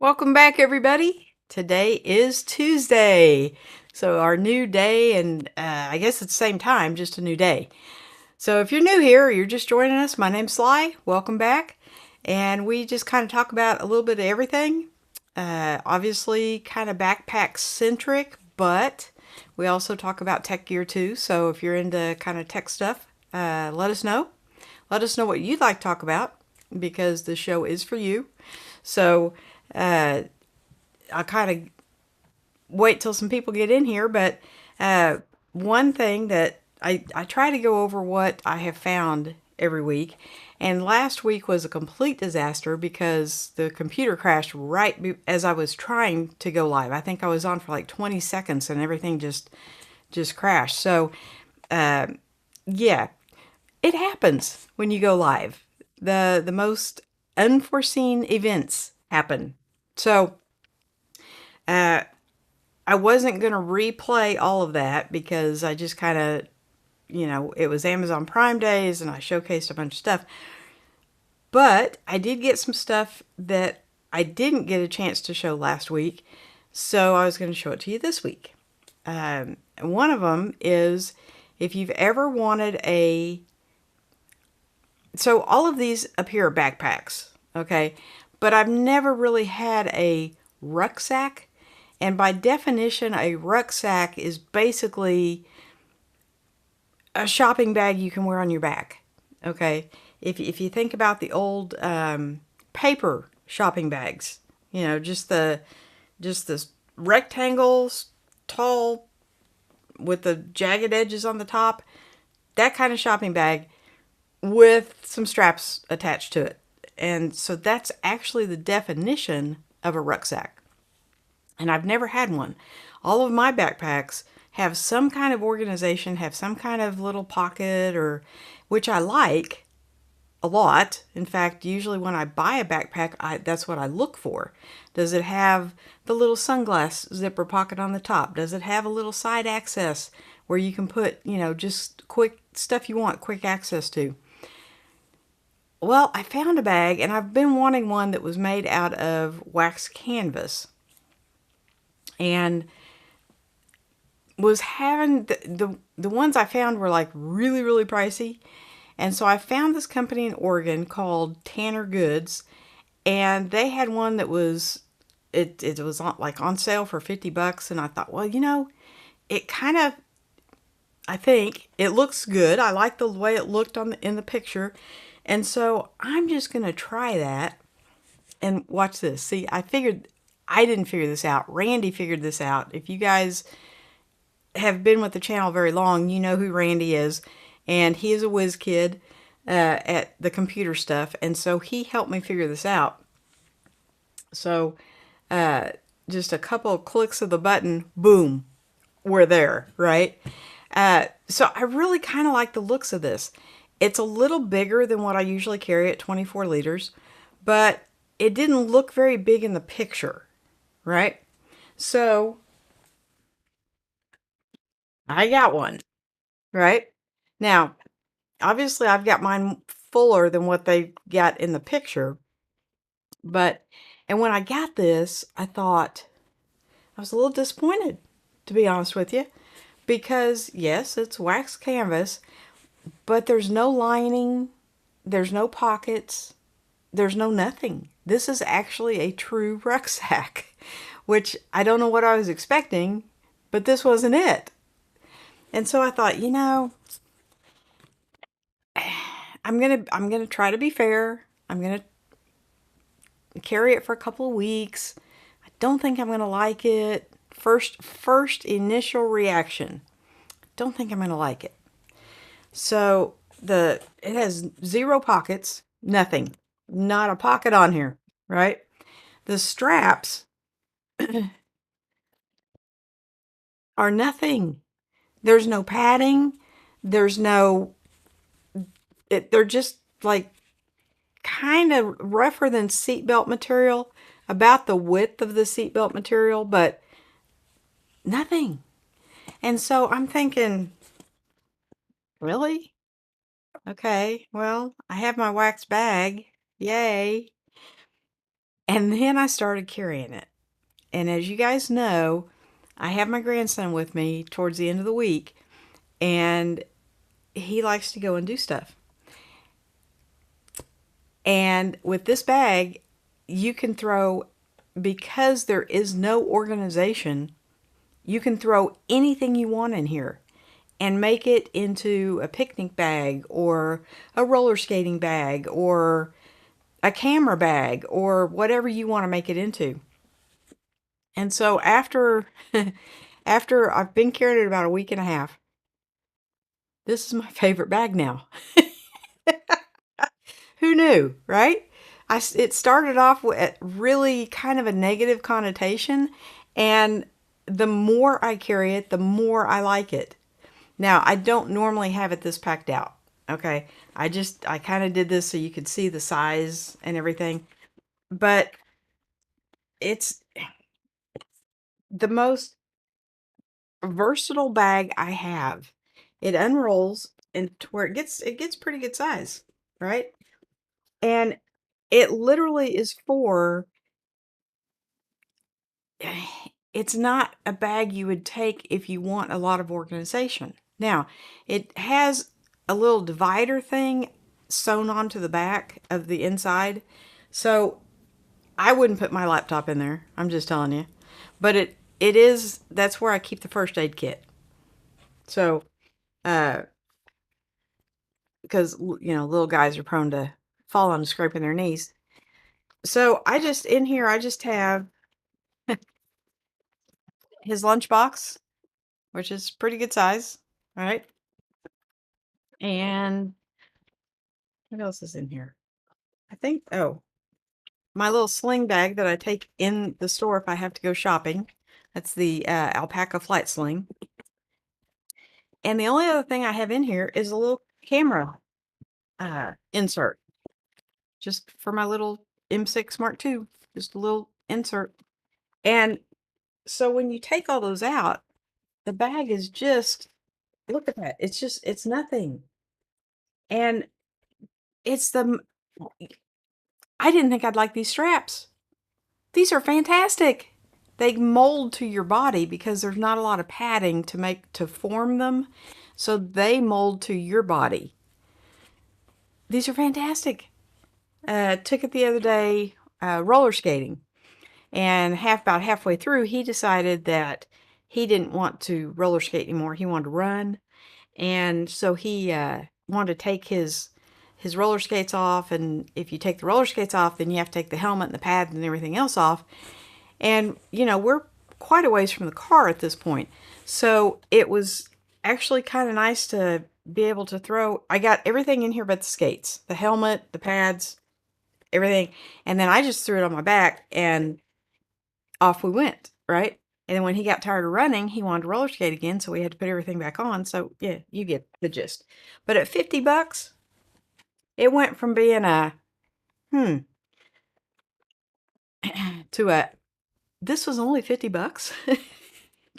Welcome back, everybody. Today is Tuesday. So, our new day, and I guess at the same time, just a new day. So, if you're new here or you're just joining us, my name's Sly. Welcome back. And we just kind of talk about a little bit of everything. Obviously, kind of backpack centric, but we also talk about tech gear too. So, if you're into kind of tech stuff, let us know. Let us know what you'd like to talk about because the show is for you. So, uh, I'll kind of wait till some people get in here, but uh, one thing that I try to go over what I have found every week. And last week was a complete disaster because the computer crashed as I was trying to go live. I think I was on for like 20 seconds and everything just crashed. So, uh, yeah, it happens when you go live. The most unforeseen events happen. So, uh, I wasn't going to replay all of that because I just kind of, it was Amazon Prime days and I showcased a bunch of stuff. But I did get some stuff that I didn't get a chance to show last week. So I was going to show it to you this week. One of them is if you've ever wanted so all of these appear backpacks, okay? But I've never really had a rucksack. And by definition, a rucksack is basically a shopping bag you can wear on your back. Okay, if you think about the old paper shopping bags, just the rectangles, tall with the jagged edges on the top, that kind of shopping bag with some straps attached to it. And so that's actually the definition of a rucksack. And I've never had one. All of my backpacks have some kind of organization, have some kind of little pocket, or which I like a lot. In fact, usually when I buy a backpack, that's what I look for. Does it have the little sunglass zipper pocket on the top? Does it have a little side access where you can put, just quick stuff you want quick access to? Well, I found a bag, and I've been wanting one that was made out of wax canvas. And was having the ones I found were like really, really pricey. And so I found this company in Oregon called Tanner Goods, and they had one that was it was on sale for $50. And I thought, well, it kind of, I think it looks good. I like the way it looked in the picture. And so I'm just going to try that. And watch this. See, I didn't figure this out. Randy figured this out. If you guys have been with the channel very long, you know who Randy is. And he is a whiz kid at the computer stuff. And so he helped me figure this out. So just a couple of clicks of the button, boom, we're there, right? So I really kind of like the looks of this. It's a little bigger than what I usually carry at 24 liters, but it didn't look very big in the picture, right? So I got one, right? Now, obviously, I've got mine fuller than what they got in the picture, and when I got this, I thought I was a little disappointed, to be honest with you, because yes, it's wax canvas, but there's no lining, there's no pockets, there's no nothing. This is actually a true rucksack, which I don't know what I was expecting, but this wasn't it. And so I thought, I'm gonna try to be fair. I'm gonna carry it for a couple of weeks. I don't think I'm gonna like it. First initial reaction. Don't think I'm gonna like it. So it has zero pockets, nothing, not a pocket on here, right? The straps are nothing. There's no padding. There's no. They're just like kind of rougher than seatbelt material, about the width of the seatbelt material, but nothing. And so I'm thinking, really? Okay, well, I have my wax bag. Yay. And then I started carrying it. And as you guys know, I have my grandson with me towards the end of the week, and he likes to go and do stuff. And with this bag, you can throw, because there is no organization, you can throw anything you want in here and make it into a picnic bag or a roller skating bag or a camera bag or whatever you want to make it into. And so after I've been carrying it about a week and a half, this is my favorite bag now. Who knew, right? It started off with really kind of a negative connotation, and the more I carry it, the more I like it. Now, I don't normally have it this packed out. Okay. I kind of did this so you could see the size and everything, but it's the most versatile bag I have. It unrolls and to where it gets pretty good size, right? And it literally is for it's not a bag you would take if you want a lot of organization. Now, it has a little divider thing sewn onto the back of the inside. So I wouldn't put my laptop in there. I'm just telling you. But it is that's where I keep the first aid kit. So uh because little guys are prone to falling and scraping their knees. So I just in here I just have his lunchbox, which is pretty good size, right? And what else is in here? I think, oh, my little sling bag that I take in the store if I have to go shopping. That's the alpaca flight sling. And the only other thing I have in here is a little camera insert, just for my little M6 Mark II, just a little insert. And so when you take all those out, the bag is just, look at that. It's nothing. And it's I didn't think I'd like these straps. These are fantastic. They mold to your body because there's not a lot of padding to form them. So they mold to your body. These are fantastic. Took it the other day roller skating. And about halfway through, he decided that he didn't want to roller skate anymore. He wanted to run. And so he wanted to take his roller skates off. And if you take the roller skates off, then you have to take the helmet and the pads and everything else off. And, we're quite a ways from the car at this point. So it was actually kind of nice to be able to throw. I got everything in here but the skates, the helmet, the pads, everything. And then I just threw it on my back and off we went, right? And then when he got tired of running, he wanted to roller skate again, so we had to put everything back on. So yeah, you get the gist. But at $50, it went from being a to a this was only $50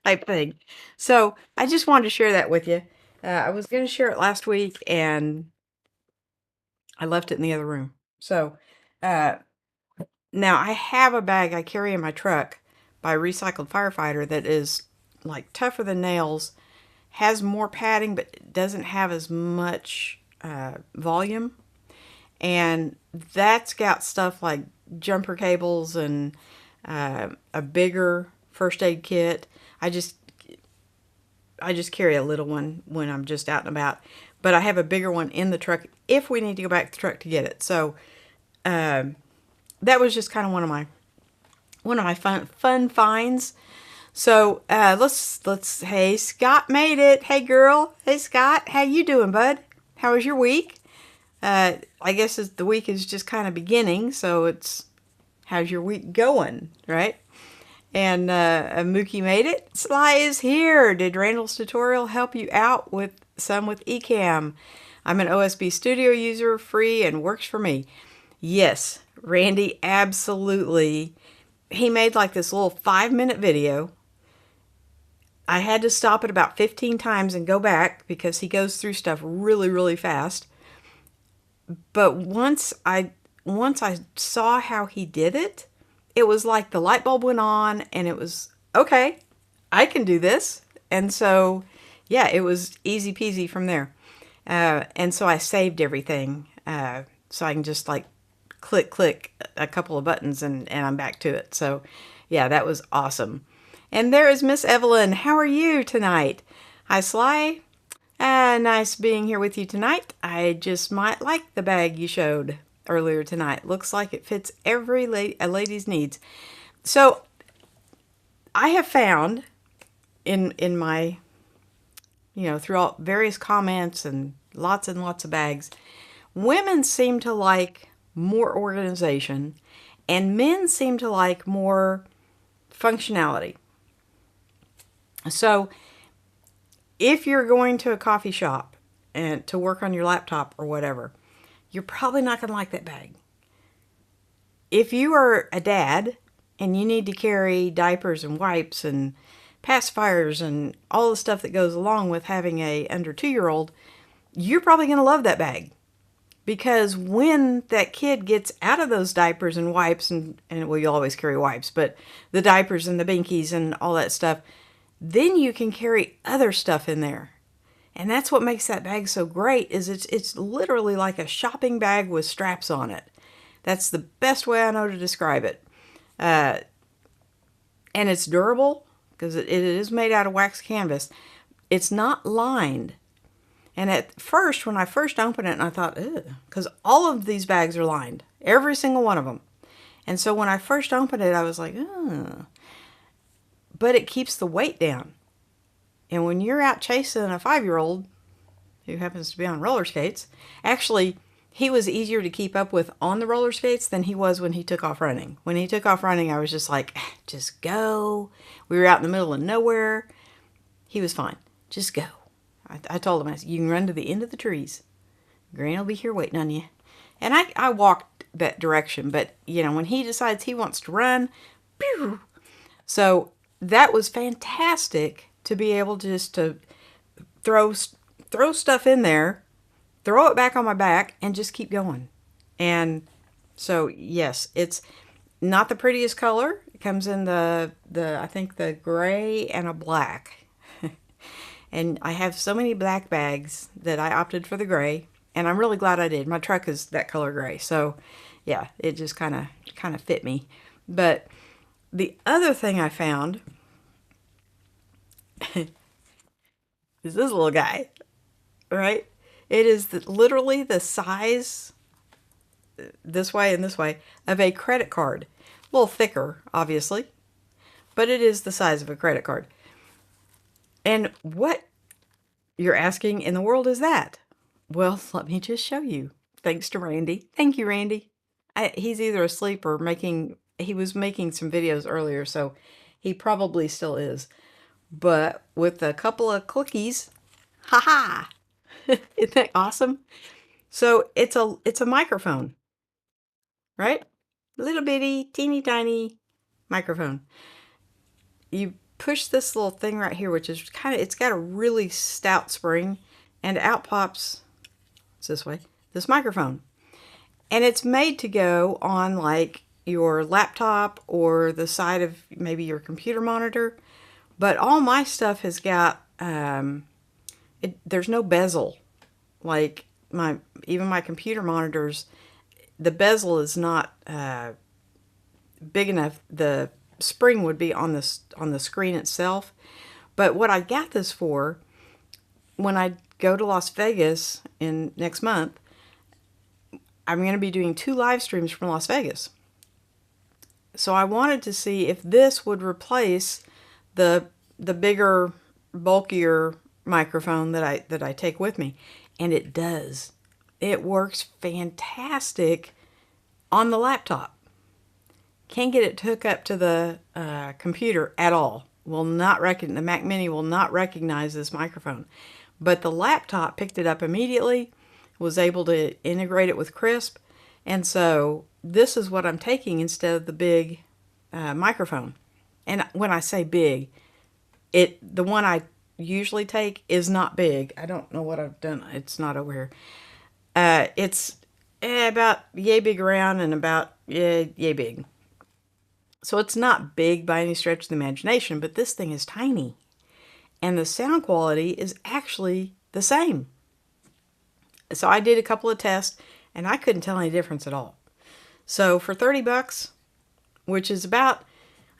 type thing. So I just wanted to share that with you. I was going to share it last week and I left it in the other room. So uh, now I have a bag I carry in my truck by Recycled Firefighter that is like tougher than nails, has more padding, but doesn't have as much volume. And that's got stuff like jumper cables and a bigger first aid kit. I just carry a little one when I'm just out and about, but I have a bigger one in the truck if we need to go back to the truck to get it. So that was just kind of one of my fun finds. So let's hey, Scott made it. Hey girl. Hey Scott, how you doing, bud? How was your week? I guess the week is just kind of beginning, so it's how's your week going, right? And Mookie made it. Sly is here. Did Randall's tutorial help you out with Ecamm? I'm an OSB Studio user, free, and works for me. Yes, Randy, absolutely. He made like this little 5-minute video. I had to stop it about 15 times and go back because he goes through stuff really, really fast. But once I saw how he did it, it was like the light bulb went on and it was, okay, I can do this. And so, yeah, it was easy peasy from there. And so I saved everything. So I can just like click a couple of buttons and I'm back to it. So, yeah, that was awesome. And there is Miss Evelyn. How are you tonight? Hi, Sly. Nice being here with you tonight. I just might like the bag you showed earlier tonight. Looks like it fits every a lady's needs. So I have found in my, throughout various comments and lots of bags, women seem to like more organization and men seem to like more functionality. So if you're going to a coffee shop and to work on your laptop or whatever, you're probably not going to like that bag. If you are a dad and you need to carry diapers and wipes and pacifiers and all the stuff that goes along with having a under 2-year-old, you're probably going to love that bag. Because when that kid gets out of those diapers and wipes, and well, you always carry wipes, but the diapers and the binkies and all that stuff, then you can carry other stuff in there. And that's what makes that bag so great, is it's literally like a shopping bag with straps on it. That's the best way I know to describe it. And it's durable, because it is made out of wax canvas. It's not lined. And at first, when I first opened it, I thought, ugh, because all of these bags are lined. Every single one of them. And so when I first opened it, I was like, ugh. But it keeps the weight down. And when you're out chasing a 5-year-old who happens to be on roller skates, actually, he was easier to keep up with on the roller skates than he was when he took off running. When he took off running, I was just like, just go. We were out in the middle of nowhere. He was fine. Just go. I told him, I said, you can run to the end of the trees. Granny will be here waiting on you. And I walked that direction. But, when he decides he wants to run, pew! So that was fantastic to be able just to throw stuff in there, throw it back on my back, and just keep going. And so, yes, it's not the prettiest color. It comes in the I think the gray and a black. And I have so many black bags that I opted for the gray, and I'm really glad I did. My truck is that color gray, so yeah, it just kind of fit me. But the other thing I found is this little guy, right? It is literally the size, this way and this way, of a credit card. A little thicker, obviously, but it is the size of a credit card. And what you're asking in the world is that? Well, let me just show you. Thanks to Randy. Thank you, Randy. He's either asleep or he was making some videos earlier, so he probably still is. But with a couple of clickies, haha! Isn't that awesome? So it's a microphone, right? Little bitty, teeny tiny microphone. You push this little thing right here, which is it's got a really stout spring, and out pops, it's this way, this microphone. And it's made to go on like your laptop or the side of maybe your computer monitor. But all my stuff has got, there's no bezel. Like even my computer monitors, the bezel is not big enough. The spring would be on the screen itself. But what I got this for, when I go to Las Vegas in next month, I'm going to be doing 2 live streams from Las Vegas. So I wanted to see if this would replace the bigger, bulkier microphone that I take with me. And it does. It works fantastic on the laptop. Can't get it to hook up to the computer at all. The Mac Mini will not recognize this microphone. But the laptop picked it up immediately, was able to integrate it with Crisp. And so this is what I'm taking instead of the big microphone. And when I say big, the one I usually take is not big. I don't know what I've done. It's not over here. It's about yay big around and about yay big. So it's not big by any stretch of the imagination, but this thing is tiny. And the sound quality is actually the same. So I did a couple of tests and I couldn't tell any difference at all. So for 30 bucks, which is about,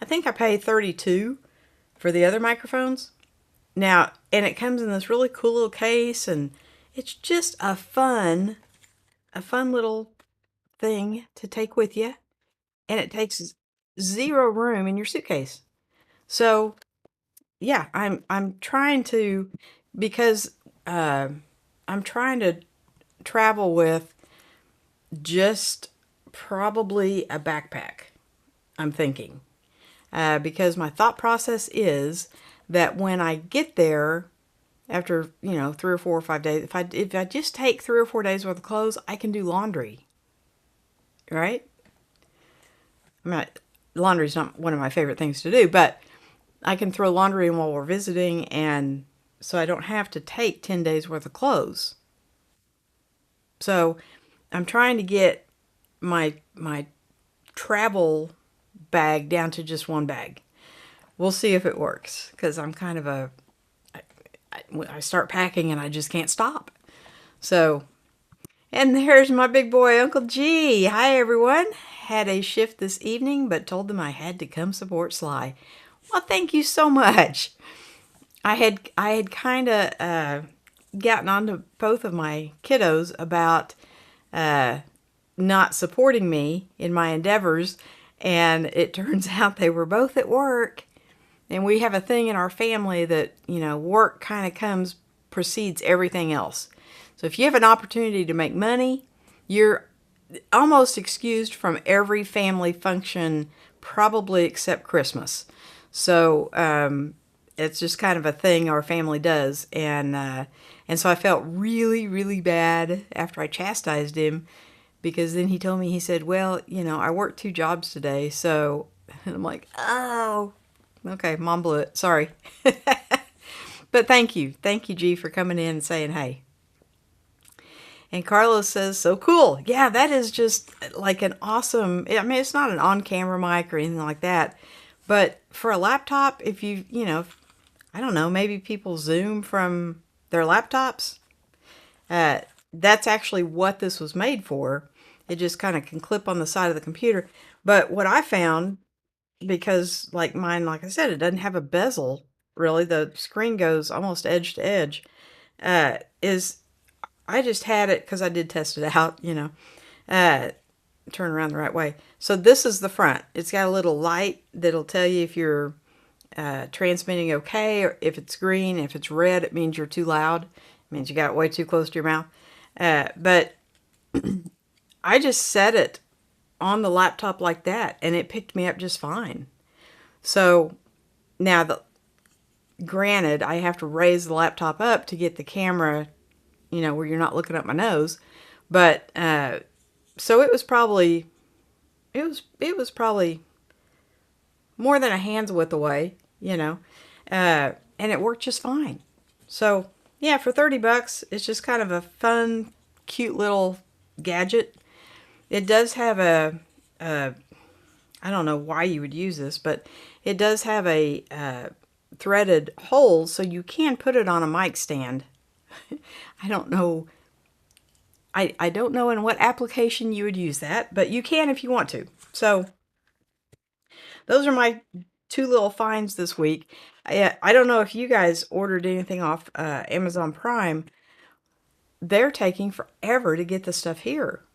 I think I paid 32 for the other microphones. Now, and it comes in this really cool little case, and it's just a fun little thing to take with you, and it takes zero room in your suitcase. So, yeah, I'm trying to, because I'm trying to travel with just probably a backpack, I'm thinking. Because my thought process is that when I get there, after 3 or 4 or 5 days, if I just take 3 or 4 days worth of clothes, I can do laundry, right? I mean, laundry's not one of my favorite things to do, but I can throw laundry in while we're visiting, and so I don't have to take 10 days worth of clothes. So I'm trying to get my travel bag down to just one bag. We'll see if it works, because I'm kind of I start packing and I just can't stop. So, and there's my big boy, Uncle G. Hi, everyone. Had a shift this evening, but told them I had to come support Sly. Well, thank you so much. I had kind of gotten onto both of my kiddos about not supporting me in my endeavors, and it turns out they were both at work. And we have a thing in our family that, work kind of precedes everything else. So if you have an opportunity to make money, you're almost excused from every family function, probably except Christmas. So it's just kind of a thing our family does. And so I felt really, really bad after I chastised him, because then he told me, he said, well, I worked 2 jobs today. So, and I'm like, oh, okay, Mom blew it. Sorry. But thank you. Thank you, G, for coming in and saying hey. And Carlos says, so cool. Yeah, that is just like an awesome, I mean, it's not an on-camera mic or anything like that. But for a laptop, if I don't know, maybe people Zoom from their laptops. That's actually what this was made for. It just kind of can clip on the side of the computer. But what I found, because like mine, like I said, it doesn't have a bezel, really. The screen goes almost edge to edge, is I just had it because I did test it out, turn around the right way. So this is the front. It's got a little light that'll tell you if you're transmitting okay, or if it's green. If it's red, it means you're too loud. It means you got it way too close to your mouth. But I just set it on the laptop like that, and it picked me up just fine. So now, granted, I have to raise the laptop up to get the camera, where you're not looking up my nose. But so it was probably more than a hand's width away, and it worked just fine. So yeah, for 30 bucks, it's just kind of a fun, cute little gadget. It does have I don't know why you would use this, but it does have a threaded hole, so you can put it on a mic stand. I don't know. I don't know in what application you would use that, but you can if you want to. So those are my 2 little finds this week. I don't know if you guys ordered anything off Amazon Prime. They're taking forever to get the stuff here.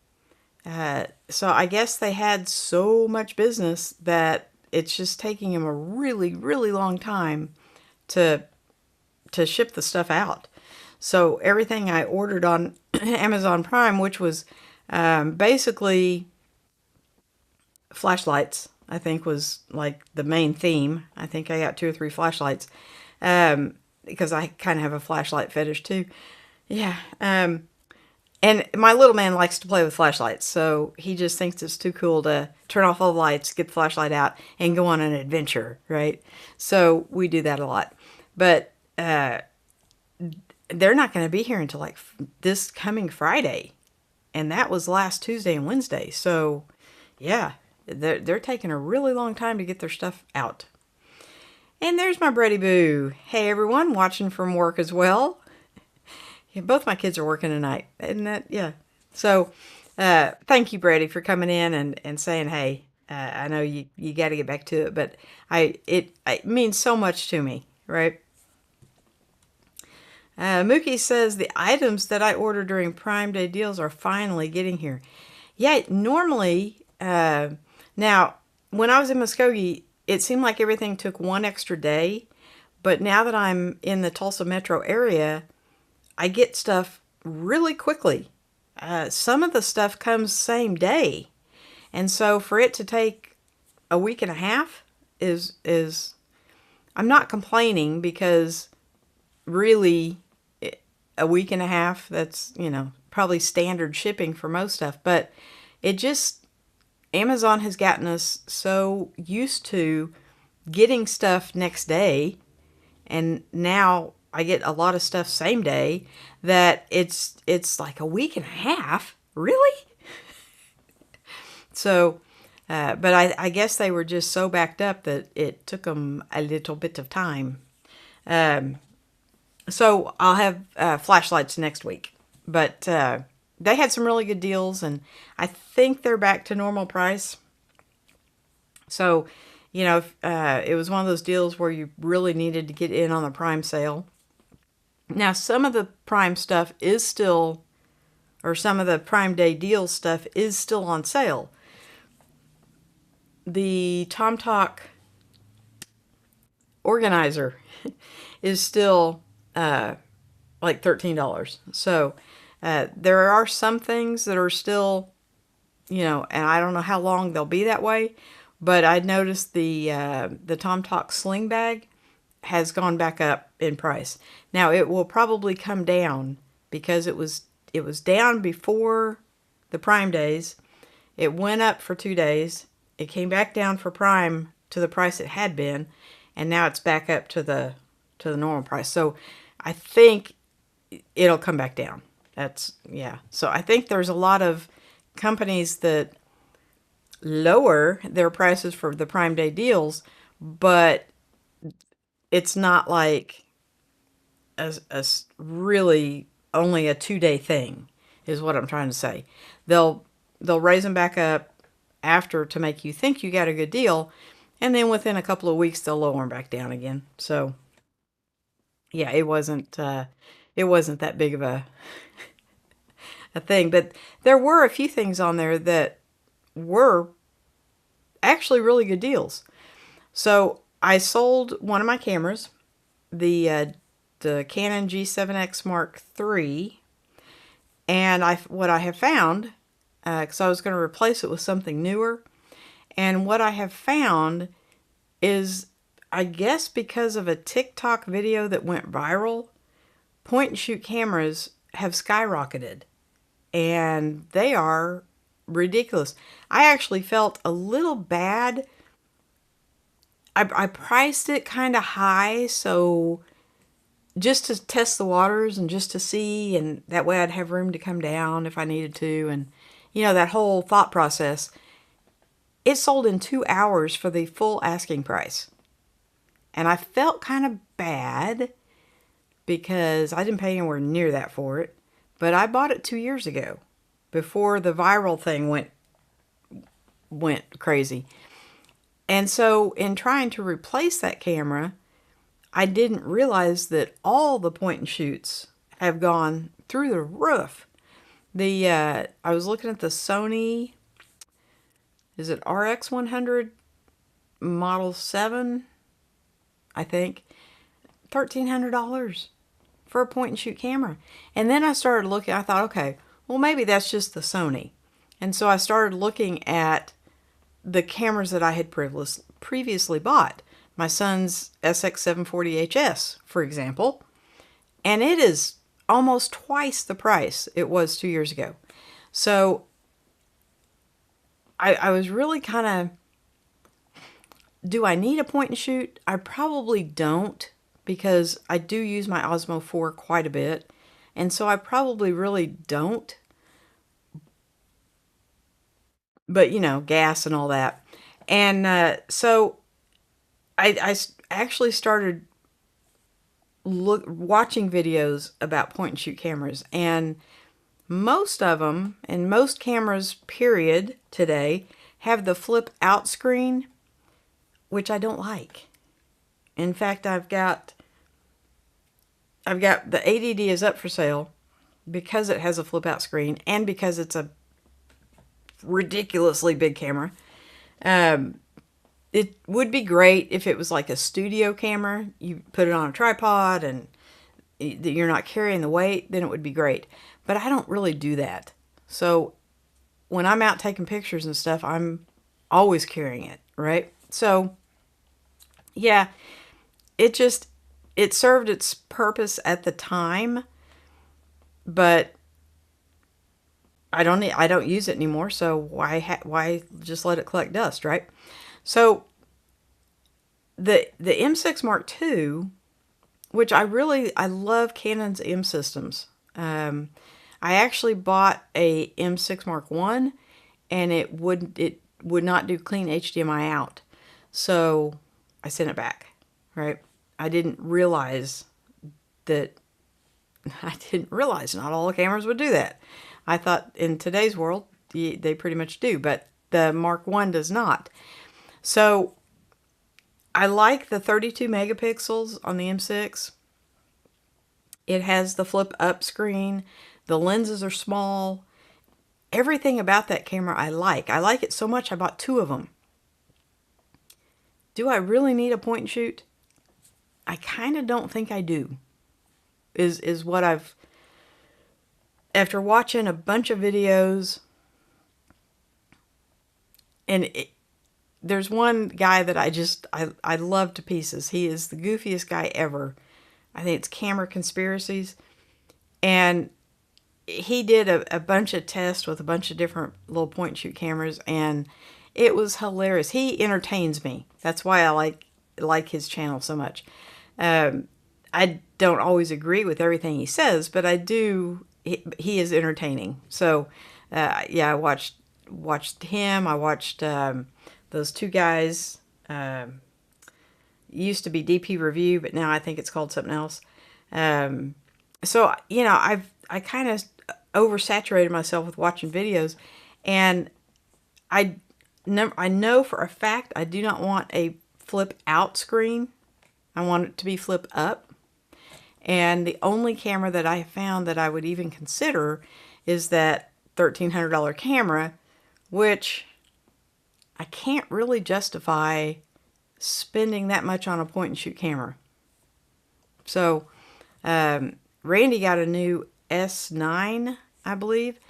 So I guess they had so much business that it's just taking them a really, really long time to ship the stuff out. So everything I ordered on Amazon Prime, which was basically flashlights, I think was like the main theme. I think I got 2 or 3 flashlights because I kind of have a flashlight fetish too. Yeah. And my little man likes to play with flashlights, so he just thinks it's too cool to turn off all the lights, get the flashlight out, and go on an adventure, right? So we do that a lot. But they're not going to be here until like this coming Friday. And that was last Tuesday and Wednesday. So, yeah, they're taking a really long time to get their stuff out. And there's my Brady Boo. Hey everyone, watching from work as well. Yeah, both my kids are working tonight. Isn't that, yeah. So, thank you, Brady, for coming in and saying, hey, I know you got to get back to it, but it means so much to me, right? Mookie says the items that I ordered during Prime Day deals are finally getting here. Yeah, normally, now, when I was in Muskogee, it seemed like everything took one extra day, but now that I'm in the Tulsa metro area, I get stuff really quickly. Some of the stuff comes same day. And so for it to take a week and a half is I'm not complaining because really a week and a half, that's, probably standard shipping for most stuff, but it just Amazon has gotten us so used to getting stuff next day, and now I get a lot of stuff same day, that it's like a week and a half. Really? So, but I guess they were just so backed up that it took them a little bit of time. So I'll have flashlights next week, but they had some really good deals, and I think they're back to normal price. So, it was one of those deals where you really needed to get in on the Prime sale. Now, some of the Prime stuff is still, or some of the Prime Day deal stuff is still on sale. The TomTalk organizer is still like $13. So there are some things that are still, and I don't know how long they'll be that way, but I noticed the TomTalk sling bag has gone back up in price. Now it will probably come down because it was down before the Prime days. It went up for 2 days. It came back down for Prime to the price it had been, and now it's back up to the normal price. So I think it'll come back down. Yeah. So I think there's a lot of companies that lower their prices for the Prime Day deals, but it's not like a really only a 2-day thing, is what I'm trying to say. They'll raise them back up after to make you think you got a good deal, and then within a couple of weeks they'll lower them back down again. So yeah, it wasn't that big of a thing, but there were a few things on there that were actually really good deals. So I sold one of my cameras, the Canon G7X Mark III, and what I have found, because I was going to replace it with something newer, and what I have found is, I guess because of a TikTok video that went viral, point and shoot cameras have skyrocketed, and they are ridiculous. I actually felt a little bad. I priced it kind of high, so just to test the waters and just to see, and that way I'd have room to come down if I needed to, and that whole thought process. It sold in 2 hours for the full asking price. And I felt kind of bad because I didn't pay anywhere near that for it. But I bought it 2 years ago, before the viral thing went crazy. And so in trying to replace that camera, I didn't realize that all the point and shoots have gone through the roof. I was looking at the Sony, is it RX100 Model 7? I think $1,300 for a point and shoot camera. And then I started looking, I thought, okay, well, maybe that's just the Sony. And so I started looking at the cameras that I had previously bought. My son's SX740HS, for example, and it is almost twice the price it was 2 years ago. So I was really kind of, do I need a point and shoot? I probably don't, because I do use my Osmo 4 quite a bit, and so I probably really don't. but you know, gas and all that. And so I actually started watching videos about point and shoot cameras, and most of them, and most cameras period today, have the flip out screen, which I don't like. In fact, the ADD is up for sale because it has a flip out screen and because it's a ridiculously big camera. It would be great if it was like a studio camera. You put it on a tripod and you're not carrying the weight, then it would be great. But I don't really do that. So when I'm out taking pictures and stuff, I'm always carrying it, right? So yeah, it served its purpose at the time, but I don't use it anymore, so why just let it collect dust, right? So the M6 Mark II, which I love Canon's M systems. I actually bought a M6 Mark I, and it would not do clean HDMI out, so I sent it back. Right? I didn't realize that. I didn't realize not all the cameras would do that. I thought in today's world they pretty much do, but the Mark I does not. So I like the 32 megapixels on the M6. It has the flip up screen. The lenses are small. Everything about that camera I like. I like it so much I bought two of them. Do I really need a point and shoot? I kind of don't think I do. Is what I've, after watching a bunch of videos, and there's one guy that I love to pieces. He is the goofiest guy ever. I think it's Camera Conspiracies. And he did a bunch of tests with a bunch of different little point and shoot cameras, and it was hilarious. He entertains me. That's why I like his channel so much. I don't always agree with everything he says, but I do. He is entertaining. So, yeah, I watched him. I watched those two guys. Used to be DP Review, but now I think it's called something else. So you know, I kind of oversaturated myself with watching videos, and I know for a fact I do not want a flip out screen. I want it to be flip up. And the only camera that I have found that I would even consider is that $1,300 camera, which I can't really justify spending that much on a point and shoot camera. So Randy got a new S9, I believe,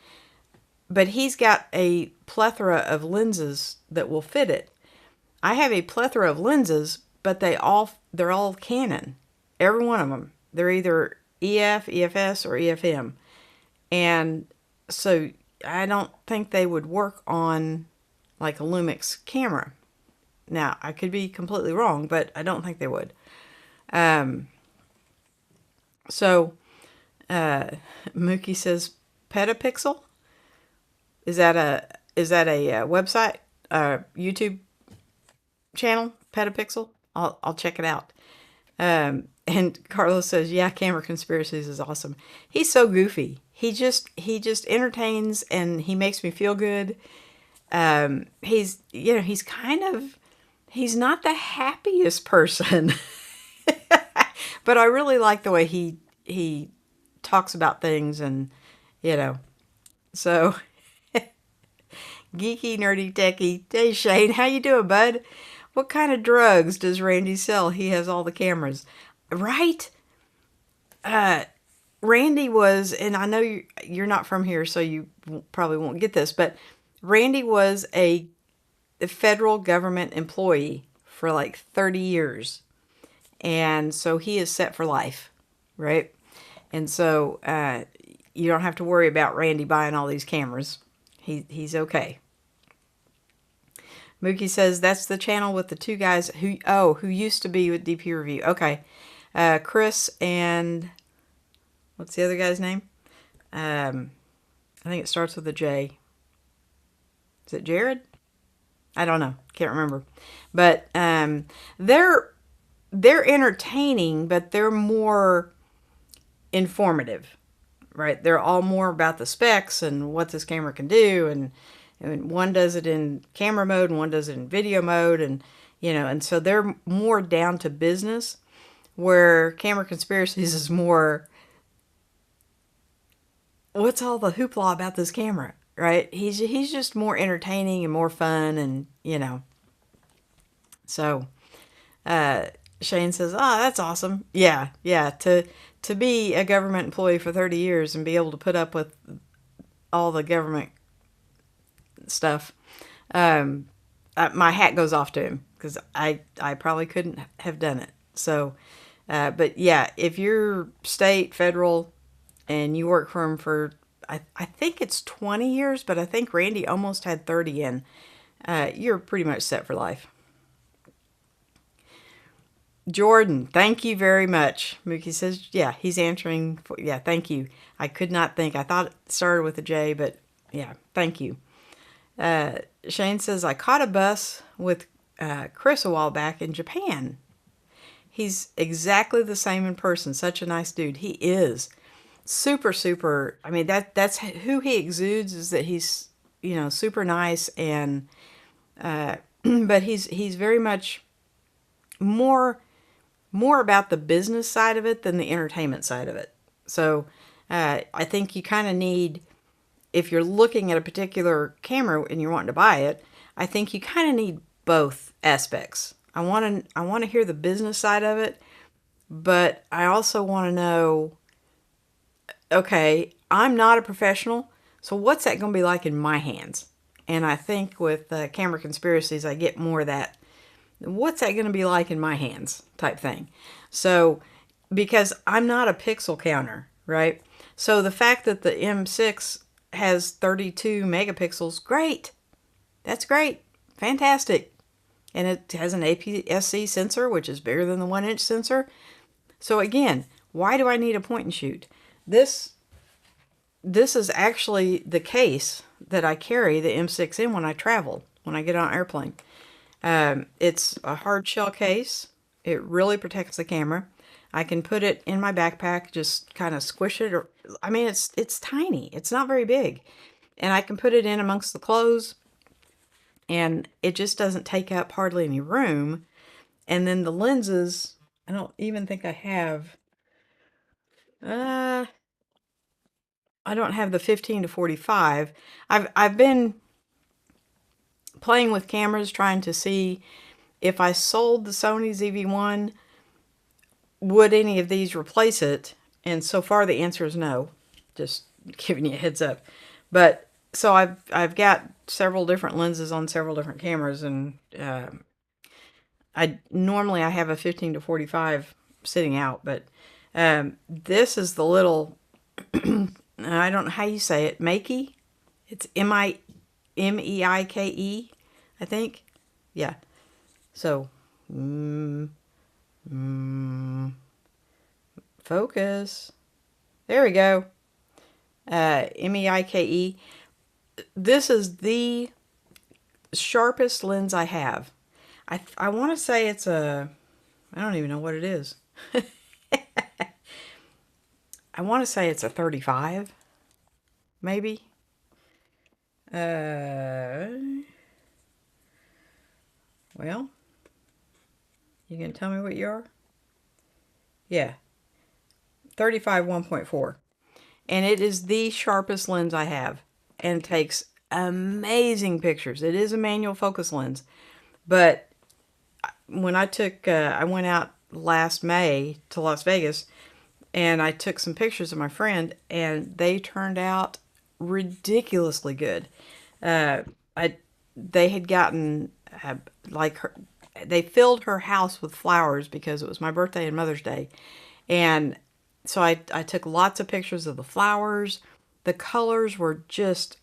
but he's got a plethora of lenses that will fit it. I have a plethora of lenses, but they're all Canon. Every one of them. They're either EF, EFS, or EFM. And so I don't think they would work on like a Lumix camera. Now, I could be completely wrong, but I don't think they would. So Mookie says Petapixel. Is that a website, YouTube channel? Petapixel. I'll check it out. And Carlos says, yeah, Camera Conspiracies is awesome. He's so goofy. He just entertains, and he makes me feel good. He's not the happiest person, but I really like the way he talks about things, and so geeky, nerdy, techie. Hey Shane, how you doing, bud? What kind of drugs does Randy sell? He has all the cameras. Right? Randy was, and I know you're not from here, so you probably won't get this, but Randy was a federal government employee for like 30 years. And so he is set for life, right? And so you don't have to worry about Randy buying all these cameras. He's okay. Mookie says that's the channel with the two guys who used to be with DP Review. Okay. Chris and what's the other guy's name? I think it starts with a J. Is it Jared? I don't know. Can't remember. But they're entertaining, but they're more informative, right? They're all more about the specs and what this camera can do, and one does it in camera mode and one does it in video mode, and and so they're more down to business, where Camera Conspiracies is more, what's all the hoopla about this camera, right? He's just more entertaining and more fun, and so Shane says, "Ah, that's awesome. Yeah, yeah. To be a government employee for 30 years and be able to put up with all the government stuff, my hat goes off to him, because I probably couldn't have done it. So, but yeah, if you're state, federal, and you work for him for, I think it's 20 years, but I think Randy almost had 30 in, you're pretty much set for life." Jordan, thank you very much. Mookie says, yeah, he's answering. Yeah, thank you. I could not think. I thought it started with a J, but yeah, thank you. Shane says, I caught a bus with Chris a while back in Japan. He's exactly the same in person. Such a nice dude. He is. Super, super. I mean, that's who he exudes, is that he's, super nice, and but he's very much more about the business side of it than the entertainment side of it. So I think you kind of need, if you're looking at a particular camera and you're wanting to buy it, I think you kind of need both aspects. I want to hear the business side of it, but I also want to know, okay, I'm not a professional, so what's that going to be like in my hands? And I think with Camera Conspiracies, I get more of that, what's that going to be like in my hands type thing. So, because I'm not a pixel counter, right? So the fact that the M6 has 32 megapixels, great. That's great. Fantastic. And it has an APS-C sensor, which is bigger than the 1-inch sensor. So again, why do I need a point and shoot? This is actually the case that I carry the M6 in when I travel, when I get on an airplane. It's a hard shell case. It really protects the camera. I can put it in my backpack, just kind of squish it. Or, I mean, it's tiny. It's not very big. And I can put it in amongst the clothes, and it just doesn't take up hardly any room. And then the lenses, I don't even think I have, I don't have the 15 to 45. I've been playing with cameras, trying to see if I sold the Sony ZV-1, would any of these replace it? And so far the answer is no. Just giving you a heads up. But so I've got several different lenses on several different cameras, and I have a 15 to 45 sitting out, but this is the little I don't know how you say it, Makey. It's Meike, I think. Yeah. So, focus. There we go. Meike. This is the sharpest lens I have. I want to say it's I don't even know what it is. I want to say it's a 35, maybe. Well, you can tell me what you are? Yeah, 35 1.4. And it is the sharpest lens I have, and takes amazing pictures. It is a manual focus lens, but when I went out last May to Las Vegas, and I took some pictures of my friend, and they turned out ridiculously good. They had gotten they filled her house with flowers because it was my birthday and Mother's Day, and so I took lots of pictures of the flowers. The colors were just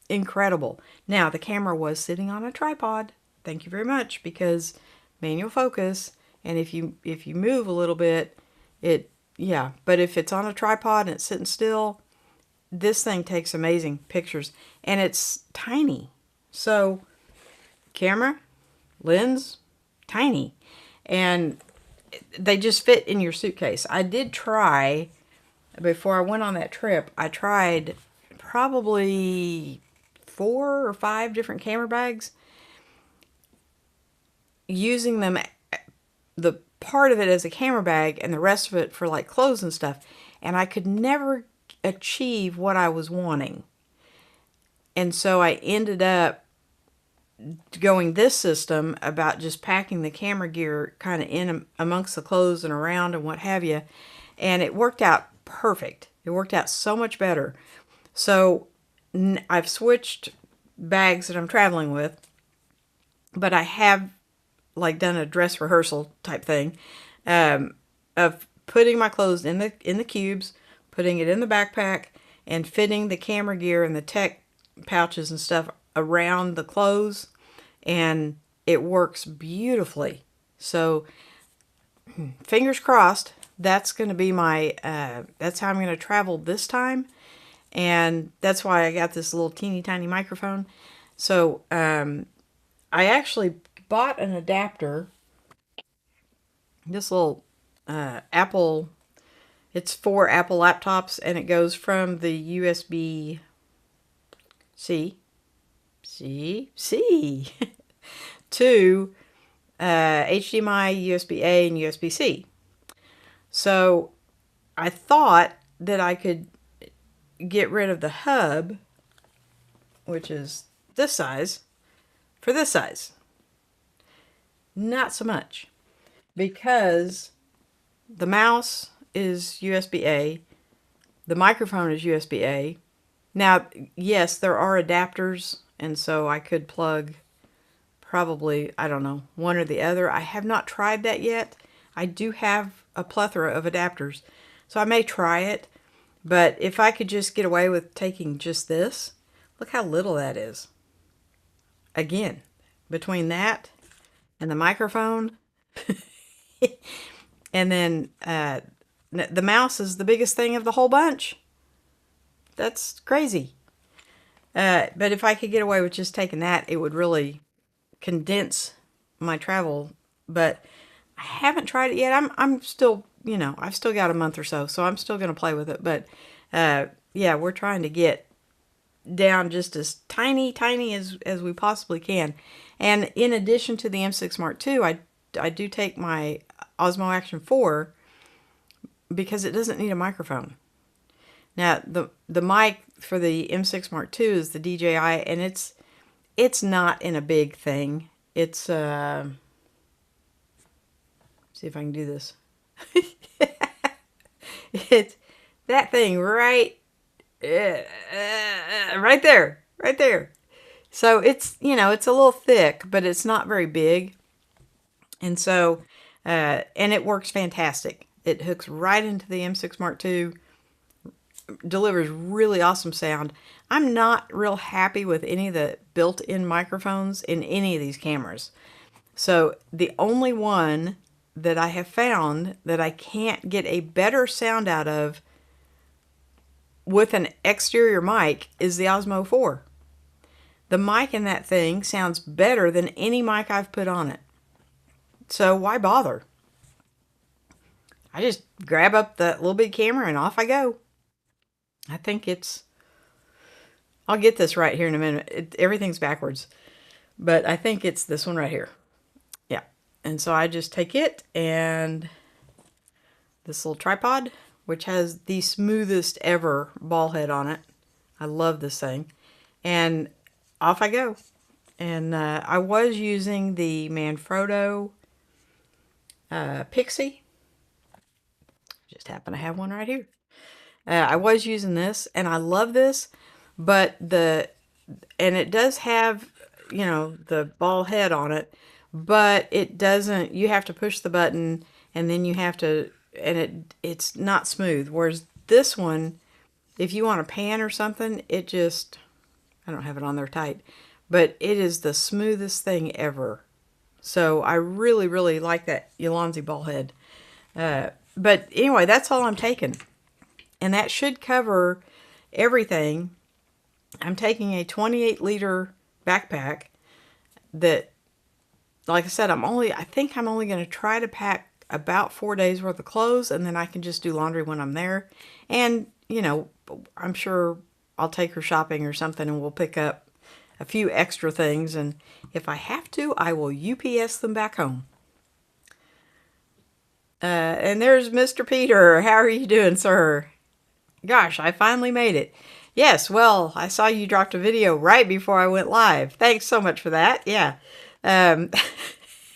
incredible. Now the camera was sitting on a tripod. Thank you very much, because manual focus, and if you move a little bit, yeah, but if it's on a tripod and it's sitting still, this thing takes amazing pictures, and it's tiny. So, camera, lens, tiny. And they just fit in your suitcase. I did try, before I went on that trip, I tried probably 4 or 5 different camera bags, using them, the part of it as a camera bag and the rest of it for like clothes and stuff. And I could never achieve what I was wanting. And so I ended up going this system about just packing the camera gear kind of in amongst the clothes and around and what have you. And it worked out perfect. It worked out so much better. So I've switched bags that I'm traveling with, but I have like done a dress rehearsal type thing, of putting my clothes in the cubes, putting it in the backpack, and fitting the camera gear and the tech pouches and stuff around the clothes, and it works beautifully. So fingers crossed, that's going to be my that's how I'm going to travel this time. And that's why I got this little teeny tiny microphone. So I actually bought an adapter, this little Apple, it's for Apple laptops, and it goes from the USB C to HDMI, USB-A, and USB-C. So I thought that I could get rid of the hub, which is this size, for this size. Not so much, because the mouse is USB-A, the microphone is USB-A. Now, yes, there are adapters, and so I could plug probably, I don't know, one or the other. I have not tried that yet. I do have a plethora of adapters, so I may try it. But if I could just get away with taking just this, look how little that is. Again, between that and the microphone, and then the mouse is the biggest thing of the whole bunch. That's crazy. But if I could get away with just taking that, it would really condense my travel. But I haven't tried it yet. I'm still, I've still got a month or so I'm still going to play with it. But yeah, we're trying to get down just as tiny as we possibly can. And in addition to the M6 Mark II, I do take my Osmo Action 4 because it doesn't need a microphone. Now, the mic for the M6 Mark II is the DJI, and it's not in a big thing. It's see if I can do this. It's that thing right there, right there. So it's, it's a little thick, but it's not very big. And so, and it works fantastic. It hooks right into the M6 Mark II, delivers really awesome sound. I'm not real happy with any of the built-in microphones in any of these cameras. So the only one that I have found that I can't get a better sound out of with an exterior mic is the Osmo 4. The mic in that thing sounds better than any mic I've put on it. So why bother? I just grab up that little big camera and off I go. I think I'll get this right here in a minute. Everything's backwards. But I think it's this one right here. Yeah. And so I just take it and this little tripod, which has the smoothest ever ball head on it. I love this thing. And off I go. And I was using the Manfrotto Pixie. Just happen to have one right here. I was using this, and I love this, but and it does have, the ball head on it, but it doesn't, you have to push the button, and then you have to, and it's not smooth. Whereas this one, if you want to pan or something, it just, I don't have it on there tight, but it is the smoothest thing ever. So I really, really like that Ulanzi ball head. But anyway, that's all I'm taking. And that should cover everything. I'm taking a 28-liter backpack that, like I said, I think I'm only going to try to pack about 4 days worth of clothes, and then I can just do laundry when I'm there. And, I'm sure I'll take her shopping or something, and we'll pick up a few extra things. And if I have to, I will UPS them back home. And there's Mr. Peter. How are you doing, sir? Gosh, I finally made it. Yes, well, I saw you dropped a video right before I went live. Thanks so much for that. Yeah. Um,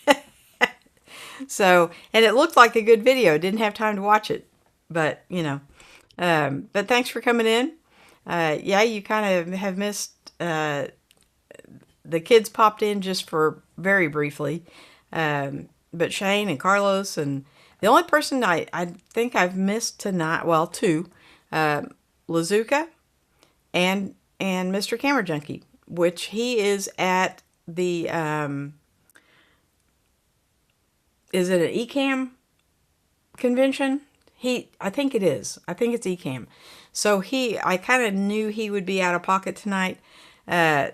and it looked like a good video. Didn't have time to watch it, but but thanks for coming in. Yeah, you kind of have missed. The kids popped in just for very briefly, but Shane and Carlos, and the only person I think I've missed tonight, well, two, Lazuka and Mr. Camera Junkie, which he is at the is it an ECAM convention? I think it is. I think it's ECAM. So I kind of knew he would be out of pocket tonight. I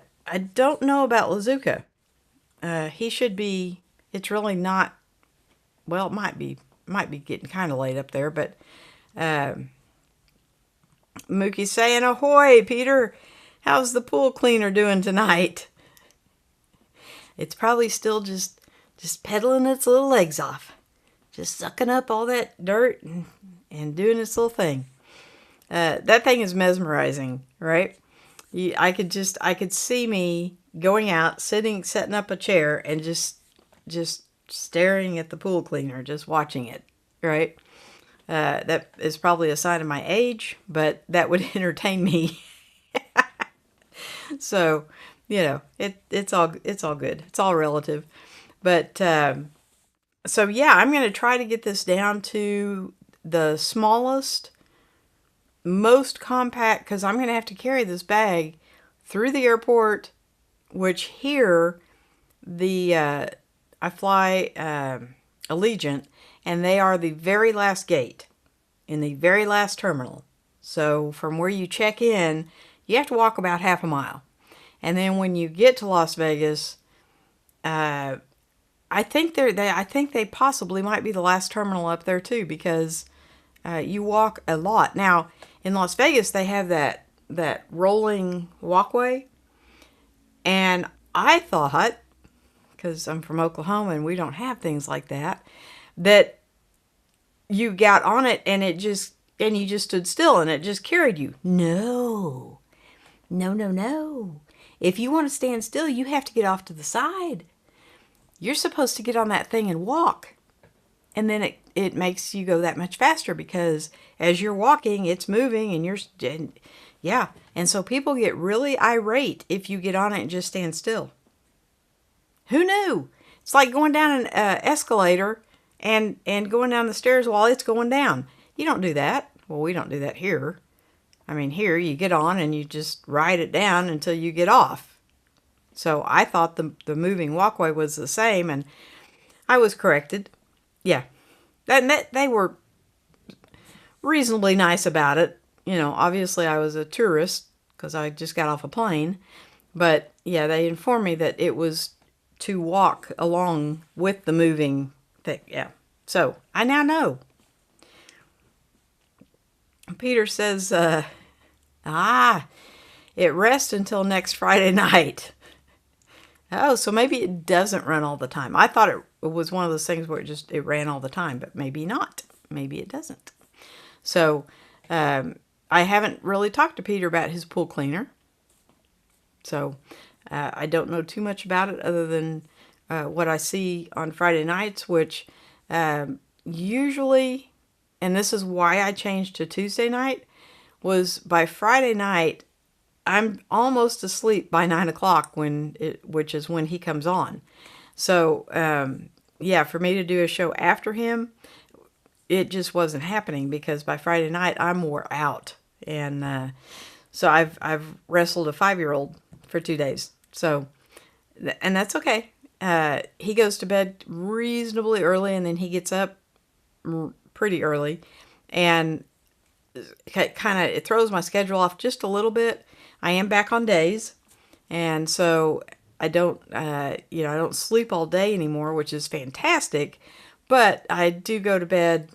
don't know about Lazuka. He should be. It's really not. Well, it might be getting kind of late up there, but Mookie's saying, "Ahoy, Peter! How's the pool cleaner doing tonight?" It's probably still just pedaling its little legs off, just sucking up all that dirt and doing its little thing. That thing is mesmerizing, right? I could see me going out, setting up a chair, and just staring at the pool cleaner, just watching it, right? That is probably a sign of my age, but that would entertain me. So, it's all good. It's all relative. But so yeah, I'm going to try to get this down to the smallest, most compact, because I'm going to have to carry this bag through the airport, which here I fly Allegiant, and they are the very last gate in the very last terminal. So from where you check in, you have to walk about half a mile. And then when you get to Las Vegas, I think they possibly might be the last terminal up there too, because you walk a lot. Now, in Las Vegas, they have that rolling walkway, and I thought, because I'm from Oklahoma and we don't have things like that you got on it and you just stood still and it just carried you. No. If you want to stand still, you have to get off to the side. You're supposed to get on that thing and walk. And then it makes you go that much faster, because as you're walking, it's moving and yeah. And so people get really irate if you get on it and just stand still. Who knew? It's like going down an escalator and going down the stairs while it's going down. You don't do that. Well, we don't do that here. I mean, here you get on and you just ride it down until you get off. So I thought the moving walkway was the same, and I was corrected. Yeah. They were reasonably nice about it. Obviously I was a tourist because I just got off a plane. But yeah, they informed me that it was to walk along with the moving thing. Yeah. So I now know. Peter says, it rests until next Friday night. Oh, so maybe it doesn't run all the time. I thought it was one of those things where it ran all the time, but maybe not. Maybe it doesn't. So I haven't really talked to Peter about his pool cleaner. So I don't know too much about it other than what I see on Friday nights, which usually, and this is why I changed to Tuesday night, was by Friday night, I'm almost asleep by 9 o'clock, which is when he comes on. So, yeah, for me to do a show after him, it just wasn't happening, because by Friday night I'm wore out. And so I've wrestled a 5-year-old for 2 days. So, and that's okay. He goes to bed reasonably early, and then he gets up pretty early, and it throws my schedule off just a little bit. I am back on days, And so I don't, I don't sleep all day anymore, which is fantastic. But I do go to bed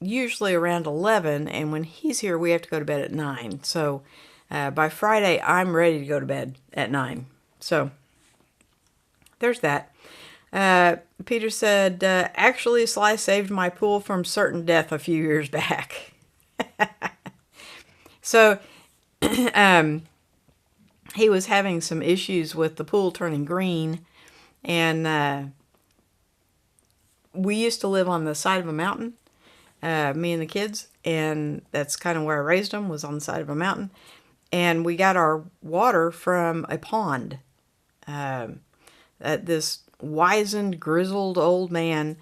usually around 11, and when he's here, we have to go to bed at 9. So by Friday, I'm ready to go to bed at 9. So there's that. Peter said, actually, Sly saved my pool from certain death a few years back. So he was having some issues with the pool turning green, and we used to live on the side of a mountain, me and the kids, and that's kind of where I raised them, was on the side of a mountain. And we got our water from a pond. This wizened, grizzled old man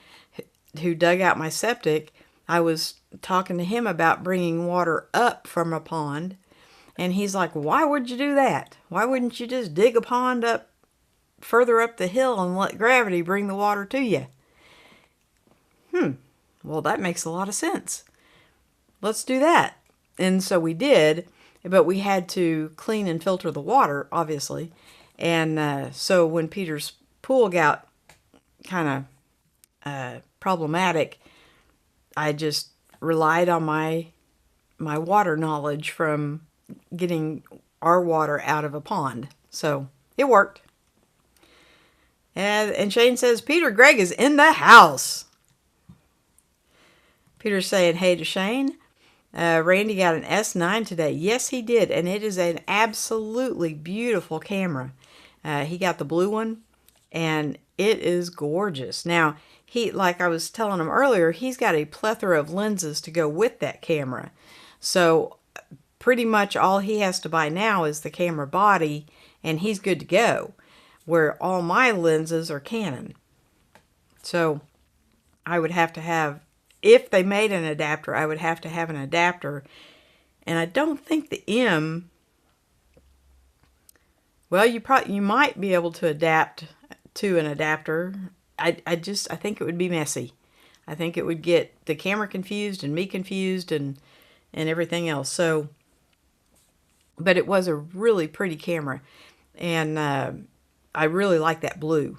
who dug out my septic, I was talking to him about bringing water up from a pond. And he's like, why would you do that? Why wouldn't you just dig a pond up further up the hill and let gravity bring the water to you? Well, that makes a lot of sense. Let's do that. And so we did, but we had to clean and filter the water, obviously. And so when Peter's pool got kind of problematic, I just relied on my water knowledge from getting our water out of a pond. So it worked. And Shane says, Peter Gregg is in the house. Peter's saying, hey to Shane. Randy got an S9 today. Yes, he did. And it is an absolutely beautiful camera. He got the blue one, and it is gorgeous. Now, like I was telling him earlier, he's got a plethora of lenses to go with that camera. So pretty much all he has to buy now is the camera body, and he's good to go. Where all my lenses are Canon. So I would have to have, if they made an adapter, I would have to have an adapter. And I don't think the M, well, you might be able to adapt to an adapter. I think it would be messy. I think it would get the camera confused and me confused and everything else. So, but it was a really pretty camera. And I really like that blue.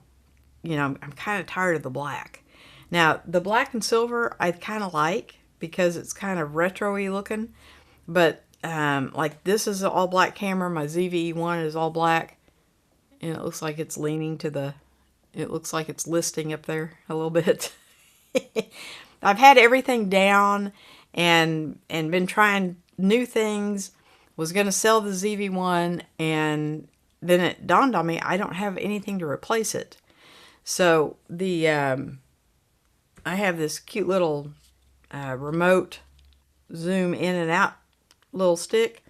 I'm kind of tired of the black. Now, the black and silver I kind of like because it's kind of retro-y looking. But like this is an all-black camera. My ZV-E1 is all black. And it looks like it's leaning to it looks like it's listing up there a little bit. I've had everything down and been trying new things. Was going to sell the ZV-1, and then it dawned on me I don't have anything to replace it. So I have this cute little remote zoom in and out little stick,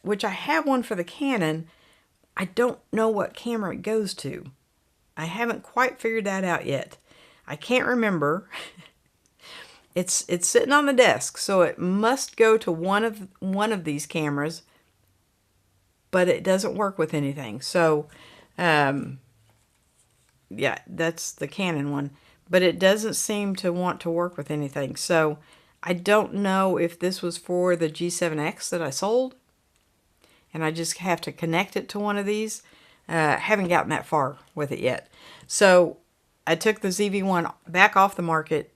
which I have one for the Canon. I don't know what camera it goes to. I haven't quite figured that out yet. I can't remember. It's sitting on the desk, so it must go to one of these cameras, but it doesn't work with anything. So, yeah, that's the Canon one, but it doesn't seem to want to work with anything. So I don't know if this was for the G7X that I sold, and I just have to connect it to one of these. Haven't gotten that far with it yet. So I took the ZV-1 back off the market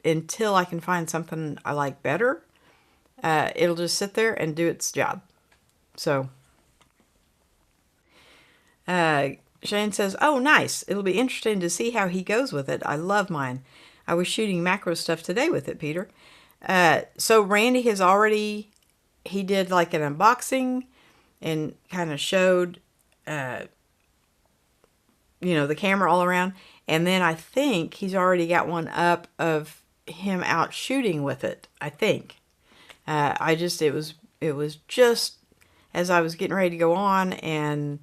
until I can find something I like better. It'll just sit there and do its job. So Shane says, oh, nice. It'll be interesting to see how he goes with it. I love mine. I was shooting macro stuff today with it, Peter. So Randy has already, he did like an unboxing and kind of showed, the camera all around. And then I think he's already got one up of him out shooting with it, I think. It was just as I was getting ready to go on,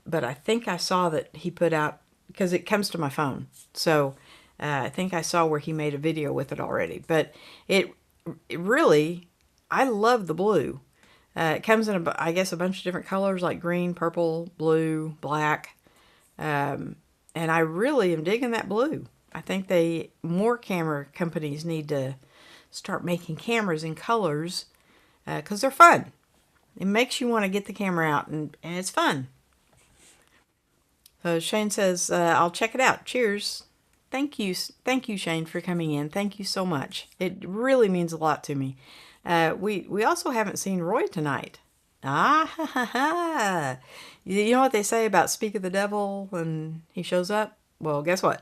but I think I saw that he put out, because it comes to my phone. So I think I saw where he made a video with it already. But it really, I love the blue. It comes in, I guess, a bunch of different colors like green, purple, blue, black. And I really am digging that blue. I think more camera companies need to start making cameras in colors because they're fun. It makes you want to get the camera out, and it's fun. So Shane says, I'll check it out. Cheers. Thank you, Shane, for coming in. Thank you so much. It really means a lot to me. We also haven't seen Roy tonight. Ah, ha, ha, ha. You know what they say about speak of the devil when he shows up? Well, guess what?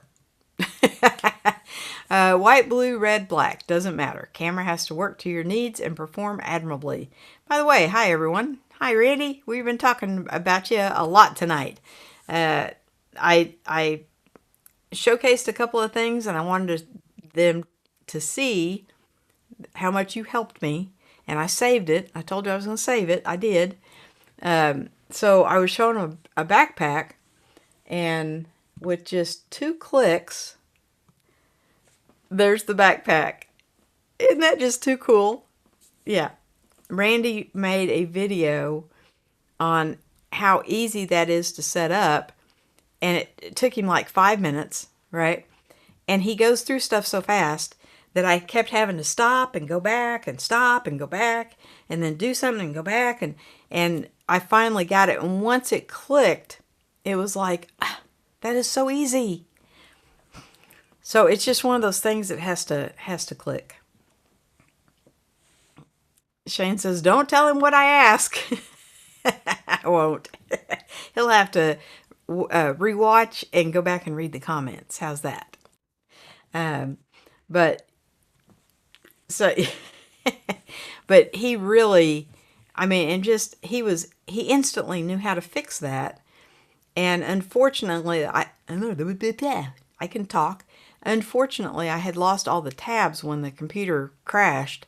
White, blue, red, black. Doesn't matter. Camera has to work to your needs and perform admirably. By the way, hi, everyone. Hi, Randy. We've been talking about you a lot tonight. I showcased a couple of things, and I wanted them to see how much you helped me, and I saved it. I told you I was going to save it. I did. So I was showing a backpack, and with just 2 clicks, there's the backpack. Isn't that just too cool? Yeah. Randy made a video on how easy that is to set up, and it took him like 5 minutes, right? And he goes through stuff so fast that I kept having to stop and go back and stop and go back and then do something and go back, and I finally got it. And once it clicked, it was like, that is so easy. So it's just one of those things that has to click. Shane says, don't tell him what I ask. I won't. He'll have to rewatch and go back and read the comments. How's that? But so, but he really, I mean, and just, he instantly knew how to fix that. And unfortunately, I can talk. Unfortunately, I had lost all the tabs when the computer crashed,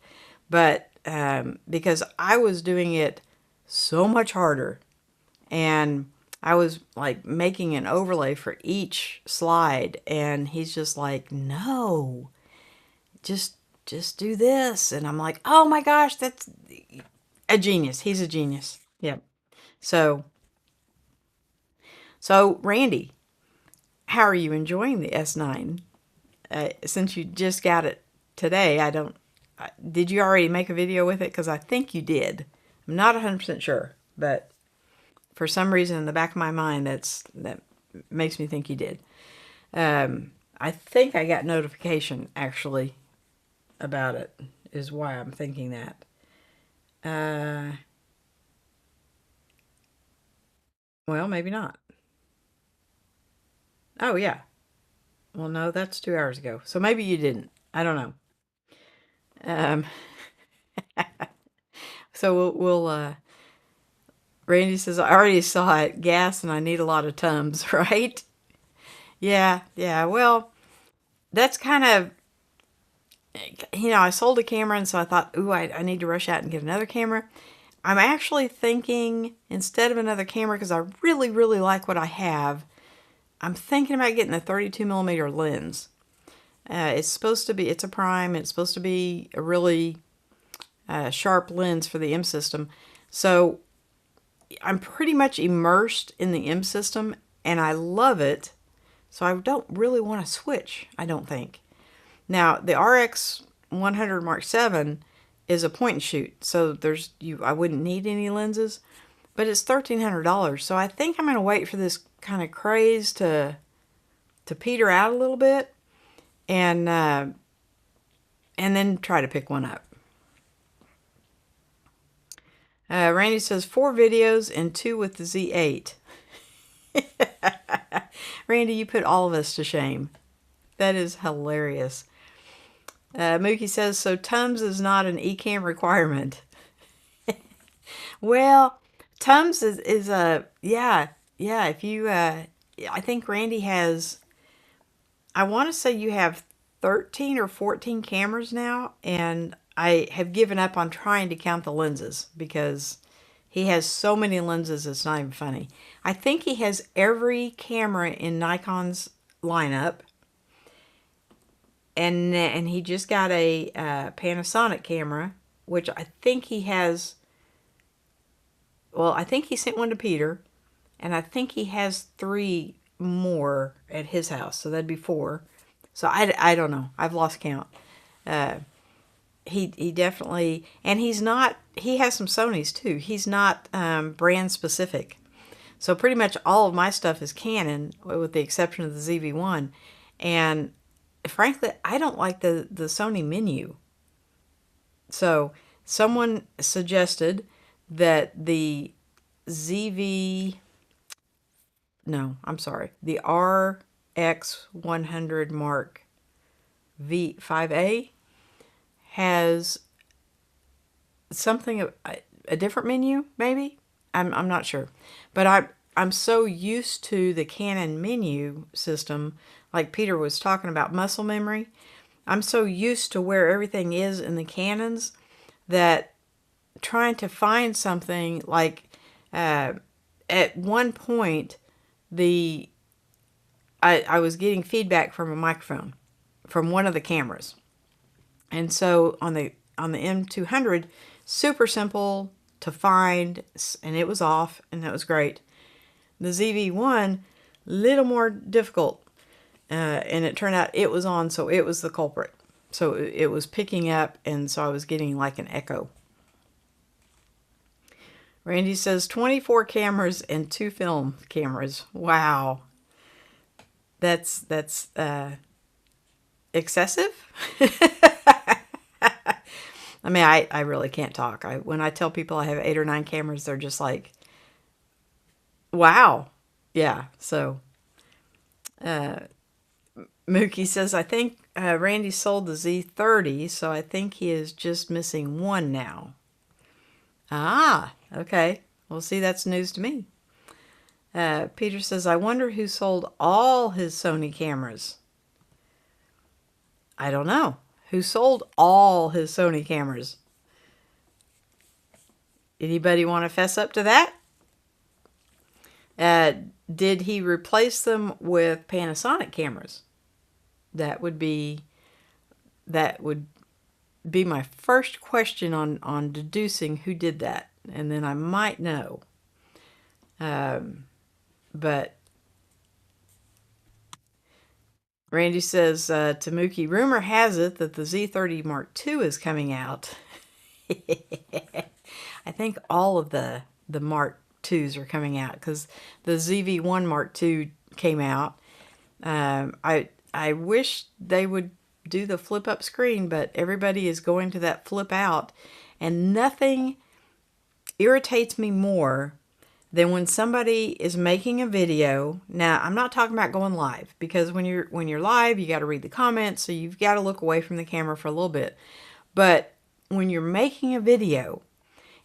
but because I was doing it so much harder, and I was like making an overlay for each slide, and he's just like, no, just do this. And I'm like, oh my gosh, that's a genius. He's a genius. Yep. So Randy, how are you enjoying the S9? Since you just got it today, did you already make a video with it? Because I think you did. I'm not 100% sure, but for some reason in the back of my mind, that makes me think you did. I think I got notification, actually, about it, is why I'm thinking that. Well, maybe not. Oh, yeah. Well, no, that's 2 hours ago. So maybe you didn't. I don't know. So we'll Randy says, I already saw it. Gas, and I need a lot of Tums, right? Yeah. Well, that's kind of, I sold a camera, and so I thought, ooh, I need to rush out and get another camera. I'm actually thinking, instead of another camera, because I really, really like what I have, I'm thinking about getting a 32 millimeter lens. It's a prime. It's supposed to be a really sharp lens for the M system. So I'm pretty much immersed in the M system, and I love it. So I don't really want to switch, I don't think. Now, the RX 100 Mark 7 is a point and shoot, so I wouldn't need any lenses, but it's $1,300. So I think I'm going to wait for this kind of craze to peter out a little bit, and then try to pick one up. Randy says 4 videos and 2 with the Z8. Randy, you put all of us to shame. That is hilarious. Mookie says, so Tums is not an eCam requirement. Well, Tums is a, yeah, if you, I think Randy has, I want to say you have 13 or 14 cameras now, and I have given up on trying to count the lenses because he has so many lenses it's not even funny. I think he has every camera in Nikon's lineup, and he just got a Panasonic camera, which I think he has. Well, I think he sent one to Peter, and I think he has 3 more at his house, so that'd be 4. So I don't know. I've lost count. he definitely, and he's not, he has some Sonys too. He's not brand specific. So pretty much all of my stuff is Canon, with the exception of the ZV-1. And frankly, I don't like the Sony menu. So someone suggested that the ZV, no, I'm sorry, the RX100 Mark V5A has something, a different menu, maybe? I'm not sure. But I'm so used to the Canon menu system, like Peter was talking about muscle memory. I'm so used to where everything is in the Canons that trying to find something like at one point I was getting feedback from a microphone from one of the cameras. And so on the M200, super simple to find, and it was off, and that was great. The ZV-1, little more difficult, and it turned out it was on, so it was the culprit. So it was picking up, and so I was getting like an echo. Randy says 24 cameras and 2 film cameras. Wow. That's excessive. I mean, I really can't talk. When I tell people I have 8 or 9 cameras, they're just like, wow. Yeah. So Mookie says, I think Randy sold the Z30, so I think he is just missing one now. Ah, okay. Well, see, that's news to me. Peter says, I wonder who sold all his Sony cameras. I don't know. Who sold all his Sony cameras? Anybody want to fess up to that? Did he replace them with Panasonic cameras? That would be my first question on deducing who did that, and then I might know. But Randy says to Mookie, rumor has it that the Z30 Mark II is coming out. I think all of the Mark IIs are coming out because the ZV-1 Mark II came out. I wish they would do the flip up screen, but everybody is going to that flip out, and nothing irritates me more than when somebody is making a video. Now, I'm not talking about going live, because when you're live, you got to read the comments, so you've got to look away from the camera for a little bit. But when you're making a video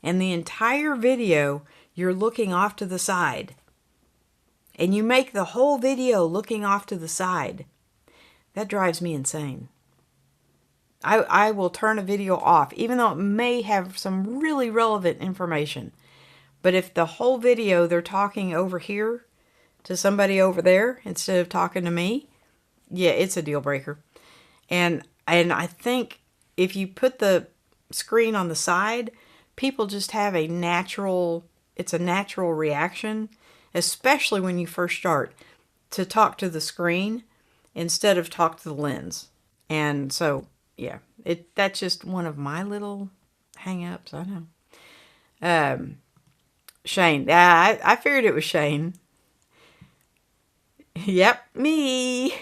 and the entire video you're looking off to the side, and you make the whole video looking off to the side, that drives me insane. I will turn a video off, even though it may have some really relevant information. But if the whole video they're talking over here to somebody over there instead of talking to me, yeah, it's a deal breaker. And I think if you put the screen on the side, people just have it's a natural reaction, especially when you first start, to talk to the screen instead of talk to the lens. And so, yeah, that's just one of my little hang-ups, I know. Shane. I figured it was Shane. Yep, me.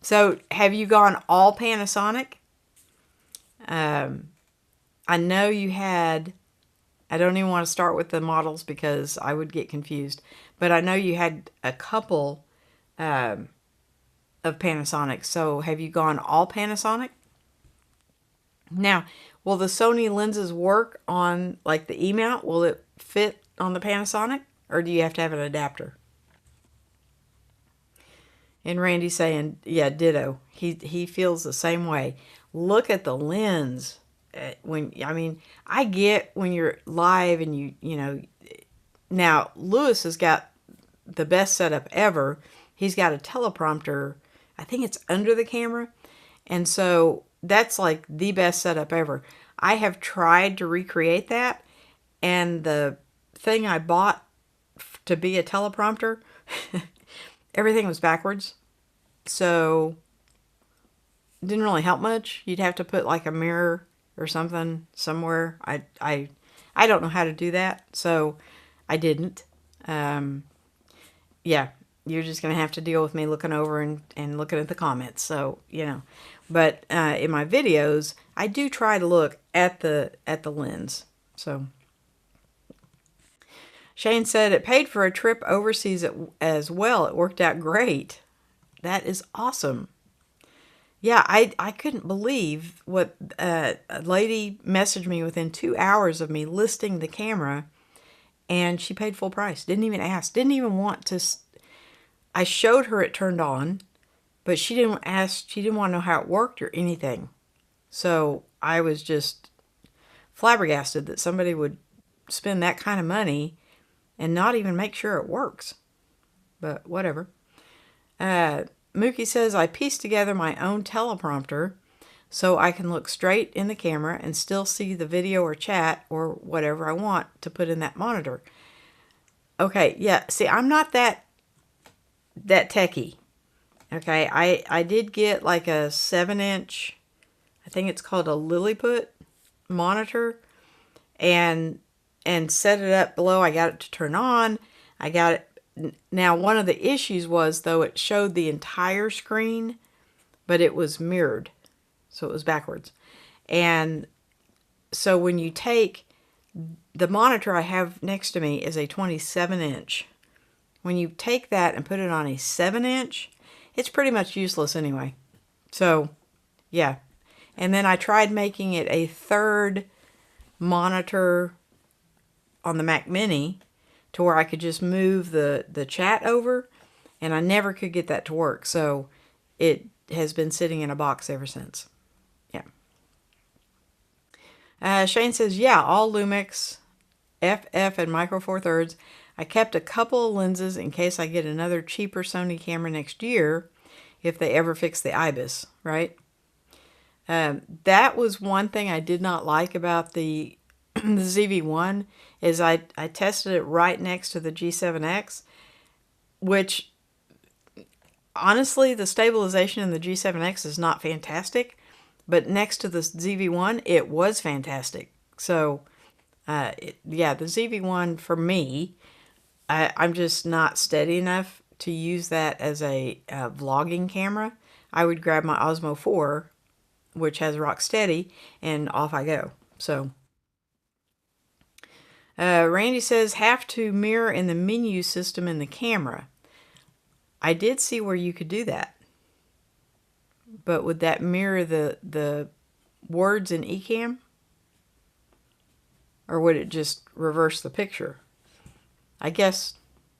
So, have you gone all Panasonic? I know you had, I don't even want to start with the models because I would get confused, but I know you had a couple of Panasonic. So, have you gone all Panasonic? Now, will the Sony lenses work on like the E-mount? Will it fit on the Panasonic, or do you have to have an adapter? And Randy's saying, yeah, ditto. He feels the same way. Look at the lens. I get when you're live and you know. Now Lewis has got the best setup ever. He's got a teleprompter. I think it's under the camera, and so that's like the best setup ever. I have tried to recreate that, and the thing I bought to be a teleprompter, everything was backwards. So didn't really help much. You'd have to put like a mirror or something somewhere. I don't know how to do that, so I didn't. Yeah, you're just gonna have to deal with me looking over and looking at the comments. So but in my videos, I do try to look at the lens. So Shane said it paid for a trip overseas as well. It worked out great. That is awesome. Yeah, I couldn't believe what a lady messaged me within 2 hours of me listing the camera, and she paid full price. Didn't even ask. Didn't even want to. I showed her it turned on, but she didn't ask. She didn't want to know how it worked or anything. So I was just flabbergasted that somebody would spend that kind of money and not even make sure it works. But whatever. Mookie says, I pieced together my own teleprompter so I can look straight in the camera and still see the video or chat or whatever I want to put in that monitor. Okay, yeah, see, I'm not that techie. Okay, I did get like a 7-inch, I think it's called a Lilliput monitor, and set it up below. I got it to turn on. I got it. Now, one of the issues was, though, it showed the entire screen, but it was mirrored. So it was backwards. And so when you take the monitor I have next to me is a 27-inch. When you take that and put it on a 7-inch, it's pretty much useless anyway. So, yeah. And then I tried making it a third monitor on the Mac Mini to where I could just move the chat over, and I never could get that to work. So it has been sitting in a box ever since. Yeah. Shane says, yeah, all Lumix, FF, and Micro Four Thirds. I kept a couple of lenses in case I get another cheaper Sony camera next year if they ever fix the IBIS, right? That was one thing I did not like about the ZV-1 is I tested it right next to the G7X, which honestly the stabilization in the G7X is not fantastic, but next to the ZV-1 it was fantastic. So yeah, the ZV-1 for me, I'm just not steady enough to use that as a vlogging camera. I would grab my Osmo 4, which has rock steady, and off I go. So Randy says, have to mirror in the menu system in the camera. I did see where you could do that. But would that mirror the words in eCam? Or would it just reverse the picture? I guess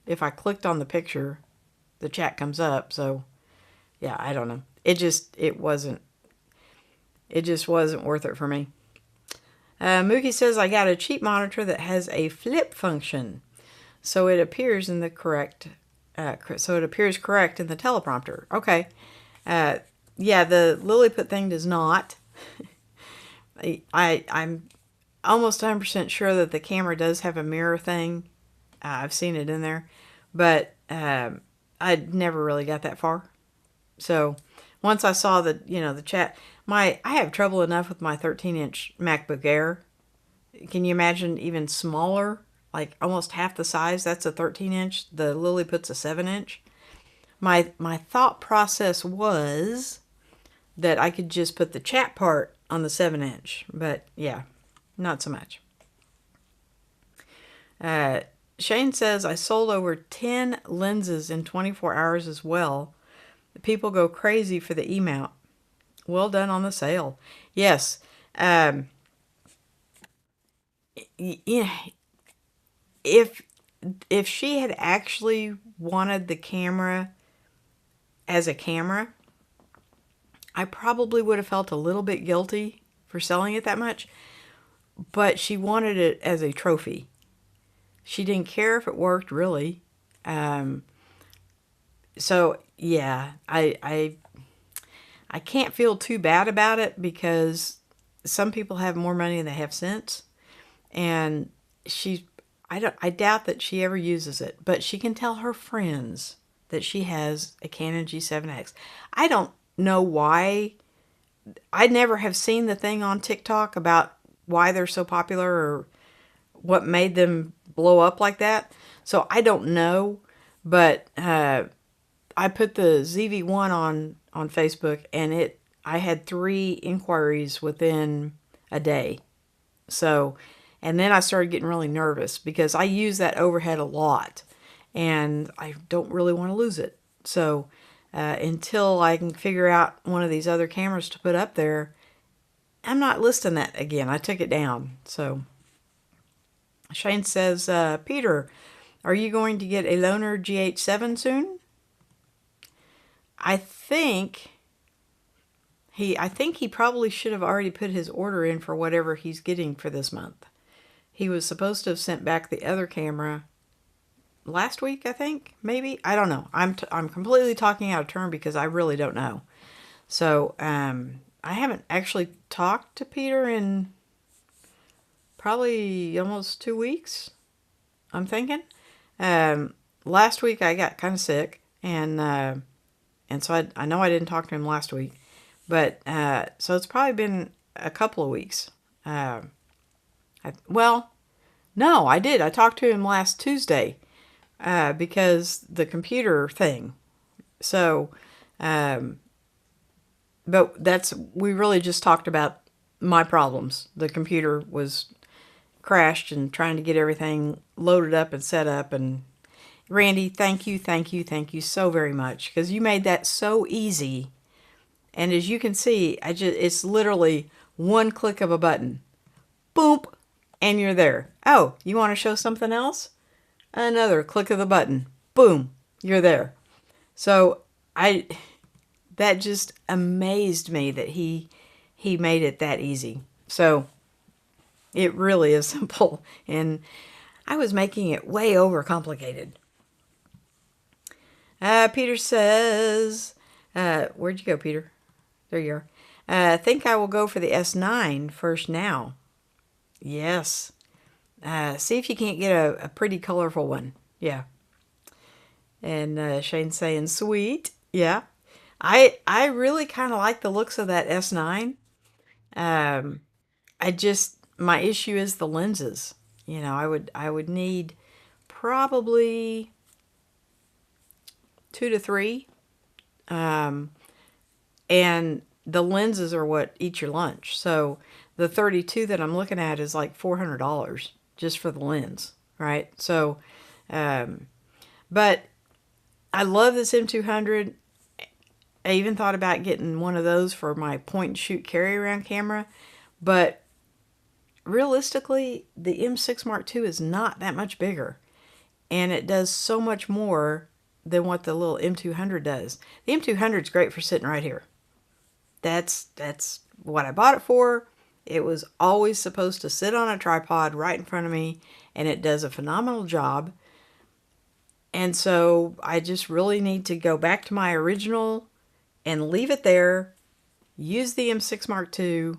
if I clicked on the picture, the chat comes up. So, yeah, I don't know. It just wasn't worth it for me. Mookie says, I got a cheap monitor that has a flip function, so it appears in the correct, so it appears correct in the teleprompter. Okay, yeah, the Lilliput thing does not. I'm almost 100% sure that the camera does have a mirror thing. I've seen it in there, but I never really got that far. So once I saw the chat, I have trouble enough with my 13-inch MacBook Air. Can you imagine even smaller, like almost half the size? That's a 13-inch. The Lilliput's a 7-inch. My thought process was that I could just put the chat part on the 7-inch, but yeah, not so much. Shane says, I sold over 10 lenses in 24 hours as well. People go crazy for the E-mount. Well done on the sale. Yes. Yeah. If she had actually wanted the camera as a camera, I probably would have felt a little bit guilty for selling it that much. But she wanted it as a trophy. She didn't care if it worked, really. So, yeah, I can't feel too bad about it because some people have more money than they have sense. And I doubt that she ever uses it. But she can tell her friends that she has a Canon G7X. I don't know why I never have seen the thing on TikTok about why they're so popular or what made them blow up like that. So I don't know, but I put the ZV-1 on Facebook, and I had 3 inquiries within a day. So, and then I started getting really nervous because I use that overhead a lot, and I don't really want to lose it. So, until I can figure out one of these other cameras to put up there, I'm not listing that again. I took it down. So, Shane says, Peter, are you going to get a loaner GH7 soon? I think he probably should have already put his order in for whatever he's getting for this month. He was supposed to have sent back the other camera last week, I think, maybe. I don't know. I'm completely talking out of turn because I really don't know. So I haven't actually talked to Peter in probably almost 2 weeks, I'm thinking. Last week I got kind of sick, and so I know I didn't talk to him last week, but so it's probably been a couple of weeks. Well, no, I did. I talked to him last Tuesday because the computer thing. So, but we really just talked about my problems. The computer was crashed and trying to get everything loaded up and set up. And Randy, thank you, thank you, thank you so very much, because you made that so easy. And as you can see, it's literally one click of a button. Boom, and you're there. Oh, you want to show something else? Another click of the button. Boom, you're there. So that just amazed me that he made it that easy. So it really is simple, and I was making it way overcomplicated. Peter says, where'd you go, Peter? There you are. I think I will go for the S9 first now. Yes. See if you can't get a pretty colorful one. Yeah. And Shane's saying, sweet. Yeah. I really kind of like the looks of that S9. My issue is the lenses. You know, I would need probably 2 to 3. And the lenses are what eat your lunch. So the 32 that I'm looking at is like $400 just for the lens, right? So, but I love this M200. I even thought about getting one of those for my point and shoot carry around camera, but realistically, the M6 Mark II is not that much bigger, and it does so much more than what the little M200 does. The M200 is great for sitting right here. That's what I bought it for. It was always supposed to sit on a tripod right in front of me, and it does a phenomenal job. And so I just really need to go back to my original and leave it there. Use the M6 Mark II.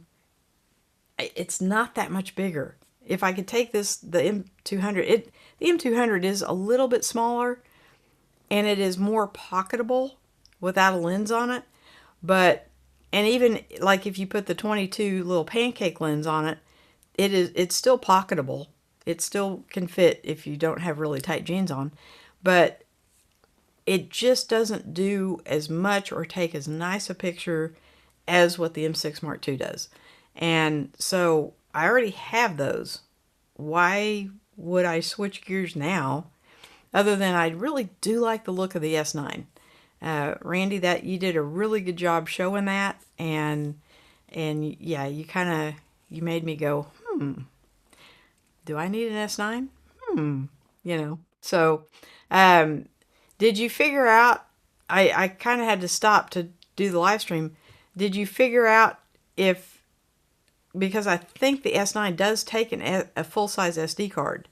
It's not that much bigger. If I could take the M200, the M200 is a little bit smaller, and it is more pocketable without a lens on it. And even like if you put the 22 little pancake lens on it, it's still pocketable. It still can fit if you don't have really tight jeans on, but it just doesn't do as much or take as nice a picture as what the M6 Mark II does. And so I already have those. Why would I switch gears now? Other than I really do like the look of the S9. Randy, that you did a really good job showing that, and yeah, you made me go, do I need an S9? You know. So, did you figure out? I kind of had to stop to do the live stream. Did you figure out if, because I think the S9 does take a full size SD card.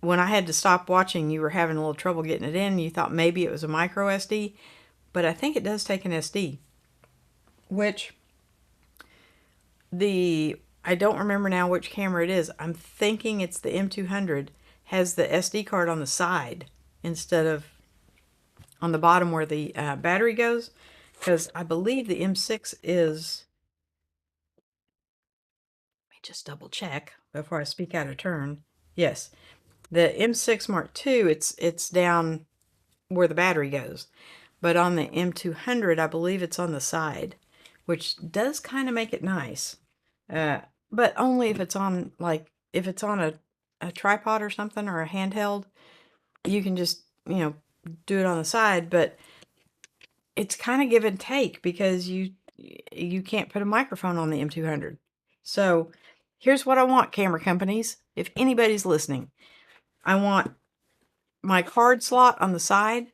When I had to stop watching, you were having a little trouble getting it in. You thought maybe it was a micro SD, but I think it does take an SD. Which I don't remember now which camera it is. I'm thinking it's the M200 has the SD card on the side instead of on the bottom where the battery goes. because I believe the M6 is, let me just double check before I speak out of turn. Yes, the M6 Mark II, it's down where the battery goes. But on the M200, I believe it's on the side, which does kind of make it nice. Uh, but only if it's on, like, if it's on a tripod or something or a handheld, you can just, do it on the side. But it's kind of give and take because you can't put a microphone on the M200. So here's what I want, camera companies. If anybody's listening, I want my card slot on the side.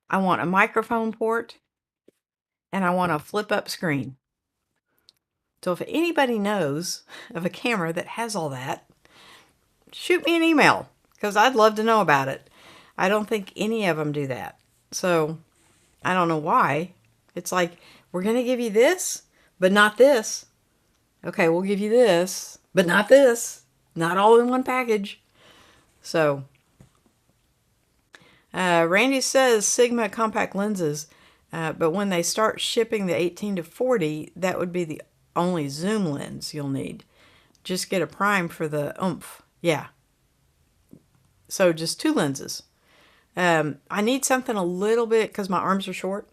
I want a microphone port, and I want a flip up screen. So if anybody knows of a camera that has all that, shoot me an email because I'd love to know about it. I don't think any of them do that. So I don't know why. It's like, we're going to give you this, but not this. Okay, we'll give you this, but not this. Not all in one package. So, Randy says Sigma compact lenses, but when they start shipping the 18 to 40, that would be the only zoom lens you'll need. Just get a prime for the oomph. Yeah. So just 2 lenses. I need something a little bit, because my arms are short.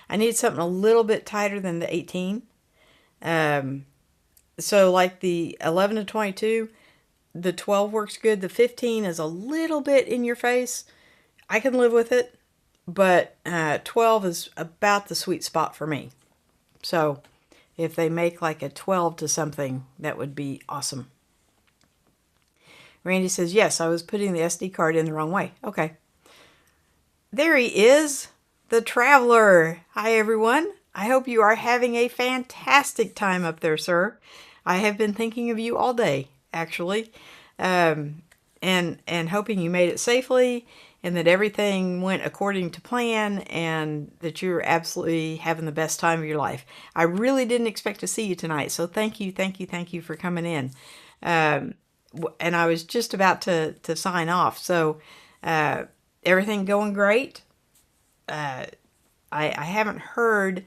I need something a little bit tighter than the 18. So like the 11 to 22, the 12 works good. The 15 is a little bit in your face. I can live with it, but 12 is about the sweet spot for me. So if they make like a 12 to something, that would be awesome. Randy says, yes, I was putting the SD card in the wrong way. Okay. There he is, the traveler. Hi, everyone. I hope you are having a fantastic time up there, sir. I have been thinking of you all day, actually, and hoping you made it safely and that everything went according to plan and that you're absolutely having the best time of your life. I really didn't expect to see you tonight, so thank you for coming in. And I was just about to sign off, so everything going great. I haven't heard,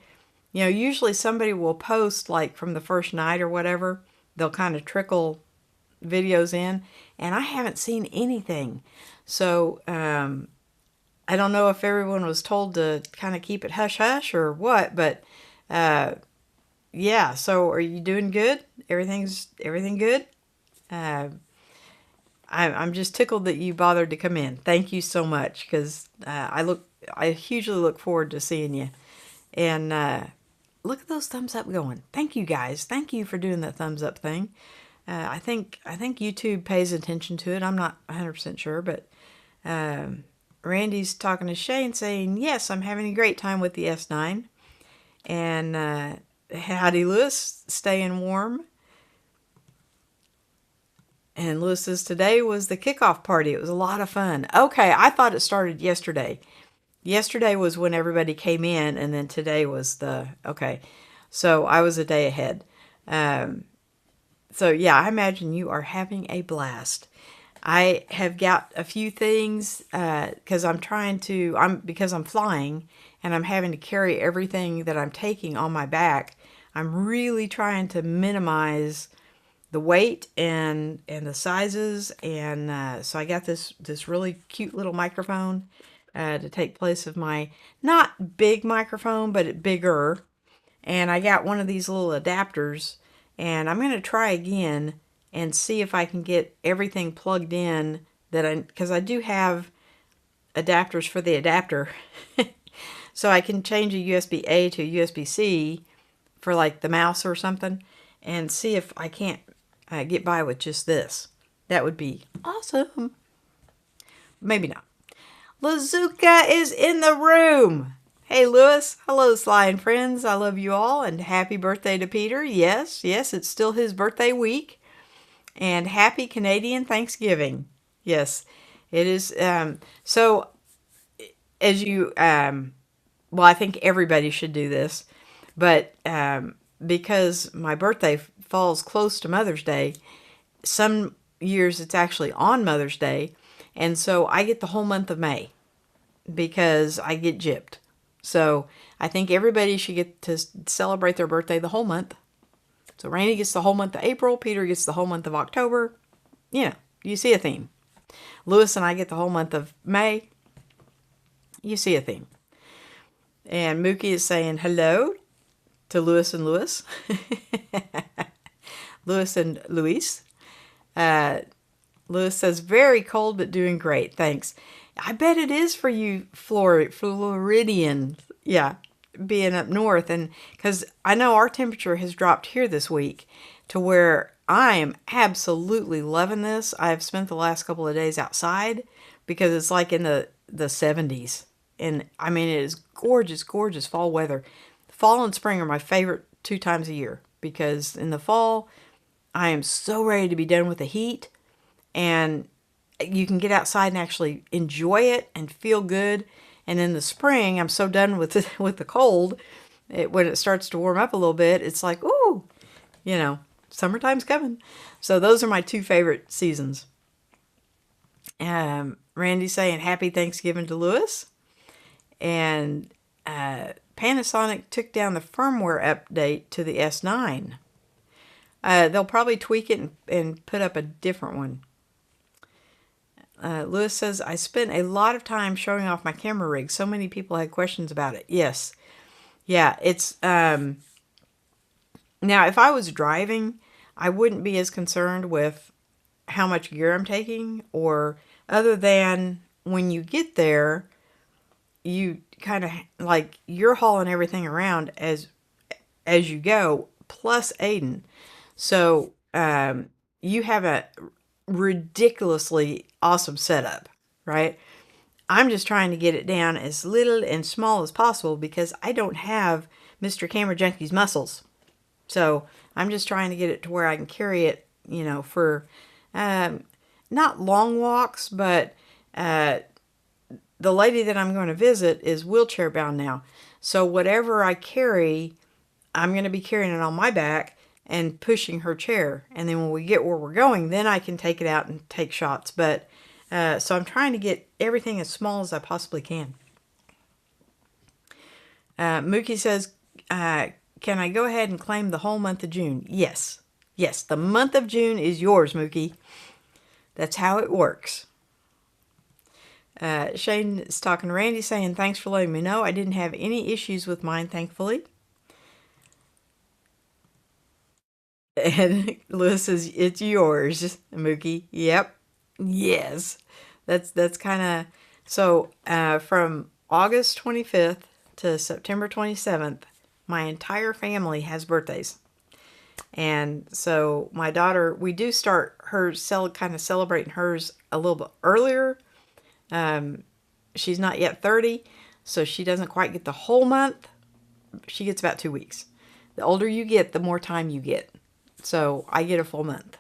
usually somebody will post like from the first night or whatever. They'll kind of trickle videos in, and I haven't seen anything. So I don't know if everyone was told to kind of keep it hush hush or what, but yeah. So are you doing good? Everything good? I'm just tickled that you bothered to come in. Thank you so much, because I hugely look forward to seeing you. And look at those thumbs up going. Thank you guys. Thank you for doing that thumbs up thing. I think YouTube pays attention to it. I'm not 100% sure, but Randy's talking to Shane saying, yes, I'm having a great time with the S9. And howdy, Lewis, staying warm. And Lewis says, today was the kickoff party. It was a lot of fun. Okay, I thought it started yesterday. Yesterday was when everybody came in, and then today was okay. So I was a day ahead. So yeah, I imagine you are having a blast. I have got a few things because I'm flying and I'm having to carry everything that I'm taking on my back. I'm really trying to minimize the weight and the sizes, and so I got this really cute little microphone to take place of my not big microphone, but bigger. And I got one of these little adapters, and I'm going to try again and see if I can get everything plugged in because I do have adapters for the adapter. So I can change a USB-A to a USB-C for like the mouse or something, and see if I can't get by with just this. That would be awesome. Maybe not. Lazuka is in the room. Hey, Lewis. Hello, Sly and friends. I love you all, and happy birthday to Peter. Yes, it's still his birthday week. And happy Canadian Thanksgiving. Yes, it is. So, as you, well, I think everybody should do this, but because my birthday falls close to Mother's Day, some years it's actually on Mother's Day, and so I get the whole month of May because I get gypped. So I think everybody should get to celebrate their birthday the whole month. So Randy gets the whole month of April. Peter gets the whole month of October. You know, you see a theme. Lewis and I get the whole month of May. You see a theme. And Mookie is saying hello to Lewis and Lewis. Lewis and Luis. Lewis says, very cold but doing great. Thanks. I bet it is for you, Floridian. Yeah, being up north. And because I know our temperature has dropped here this week to where I am absolutely loving this. I've spent the last couple of days outside because it's like in the 70s. And I mean, it is gorgeous, gorgeous fall weather. Fall and spring are my favorite 2 times a year because in the fall, I am so ready to be done with the heat. And you can get outside and actually enjoy it and feel good. And in the spring, I'm so done with the cold. When it starts to warm up a little bit, it's like, ooh, summertime's coming. So those are my 2 favorite seasons. Randy's saying happy Thanksgiving to Lewis. And Panasonic took down the firmware update to the S9. They'll probably tweak it and put up a different one. Lewis says, I spent a lot of time showing off my camera rig. So many people had questions about it. Yes. Yeah, it's... Now, if I was driving, I wouldn't be as concerned with how much gear I'm taking, or other than when you get there, you kind of, like, you're hauling everything around as you go, plus Aiden. So, you have a ridiculously awesome setup, right? I'm just trying to get it down as little and small as possible because I don't have Mr. Camera Junkie's muscles. So I'm just trying to get it to where I can carry it, for not long walks, but the lady that I'm going to visit is wheelchair bound now. So whatever I carry, I'm going to be carrying it on my back and pushing her chair. And then when we get where we're going, then I can take it out and take shots. But so I'm trying to get everything as small as I possibly can. Mookie says, can I go ahead and claim the whole month of June? Yes. Yes, the month of June is yours, Mookie. That's how it works. Shane is talking to Randy saying, thanks for letting me know. I didn't have any issues with mine, thankfully. And Lewis says, it's yours, Mookie. Yep. Yes. That's kind of... So, from August 25th to September 27th, my entire family has birthdays. And so my daughter, we do start her kind of celebrating hers a little bit earlier. She's not yet 30, so she doesn't quite get the whole month. She gets about 2 weeks. The older you get, the more time you get. So I get a full month.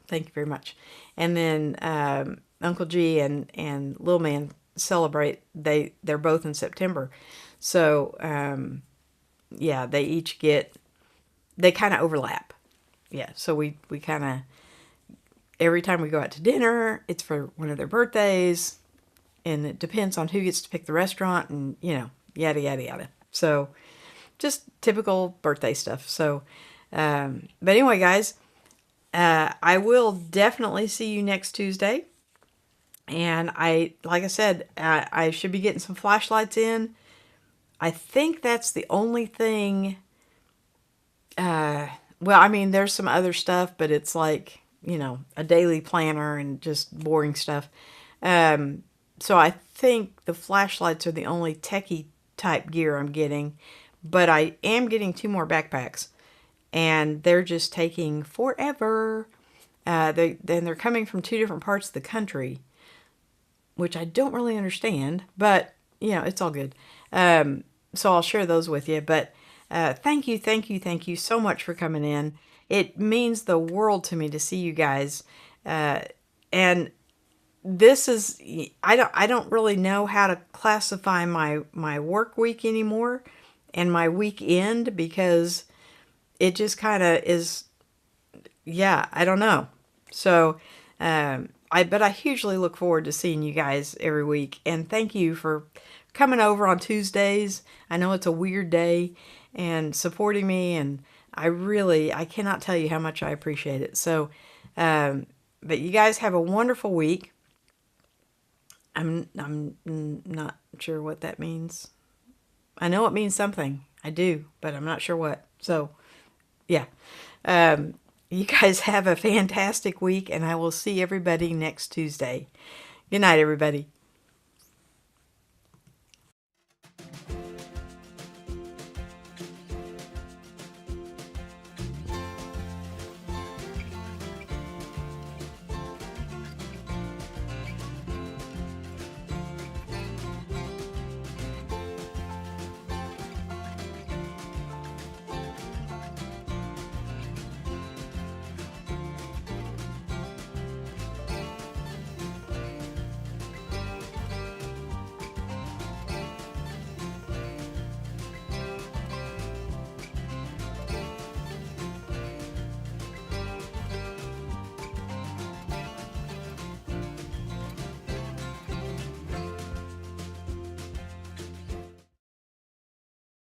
Thank you very much. And then Uncle G and Lil Man celebrate. They're both in September. So yeah, they each get... They kind of overlap. Yeah, so we kind of... Every time we go out to dinner, it's for one of their birthdays. And it depends on who gets to pick the restaurant and, yada, yada, yada. So, just typical birthday stuff. So, but anyway, guys, I will definitely see you next Tuesday. And like I said, I should be getting some flashlights in. I think that's the only thing... well, I mean, there's some other stuff, but it's like, a daily planner and just boring stuff. So I think the flashlights are the only techie type gear I'm getting, but I am getting 2 more backpacks, and they're just taking forever. They're coming from 2 different parts of the country, which I don't really understand, but it's all good. So I'll share those with you, but thank you so much for coming in. It means the world to me to see you guys. And this is, I don't really know how to classify my work week anymore and my weekend, because it just kind of is, yeah, I don't know. So, but I hugely look forward to seeing you guys every week. And thank you for coming over on Tuesdays. I know it's a weird day, and supporting me, and I cannot tell you how much I appreciate it. So, but you guys have a wonderful week. I'm not sure what that means. I know it means something. I do, but I'm not sure what. So, yeah. You guys have a fantastic week, and I will see everybody next Tuesday. Good night, everybody.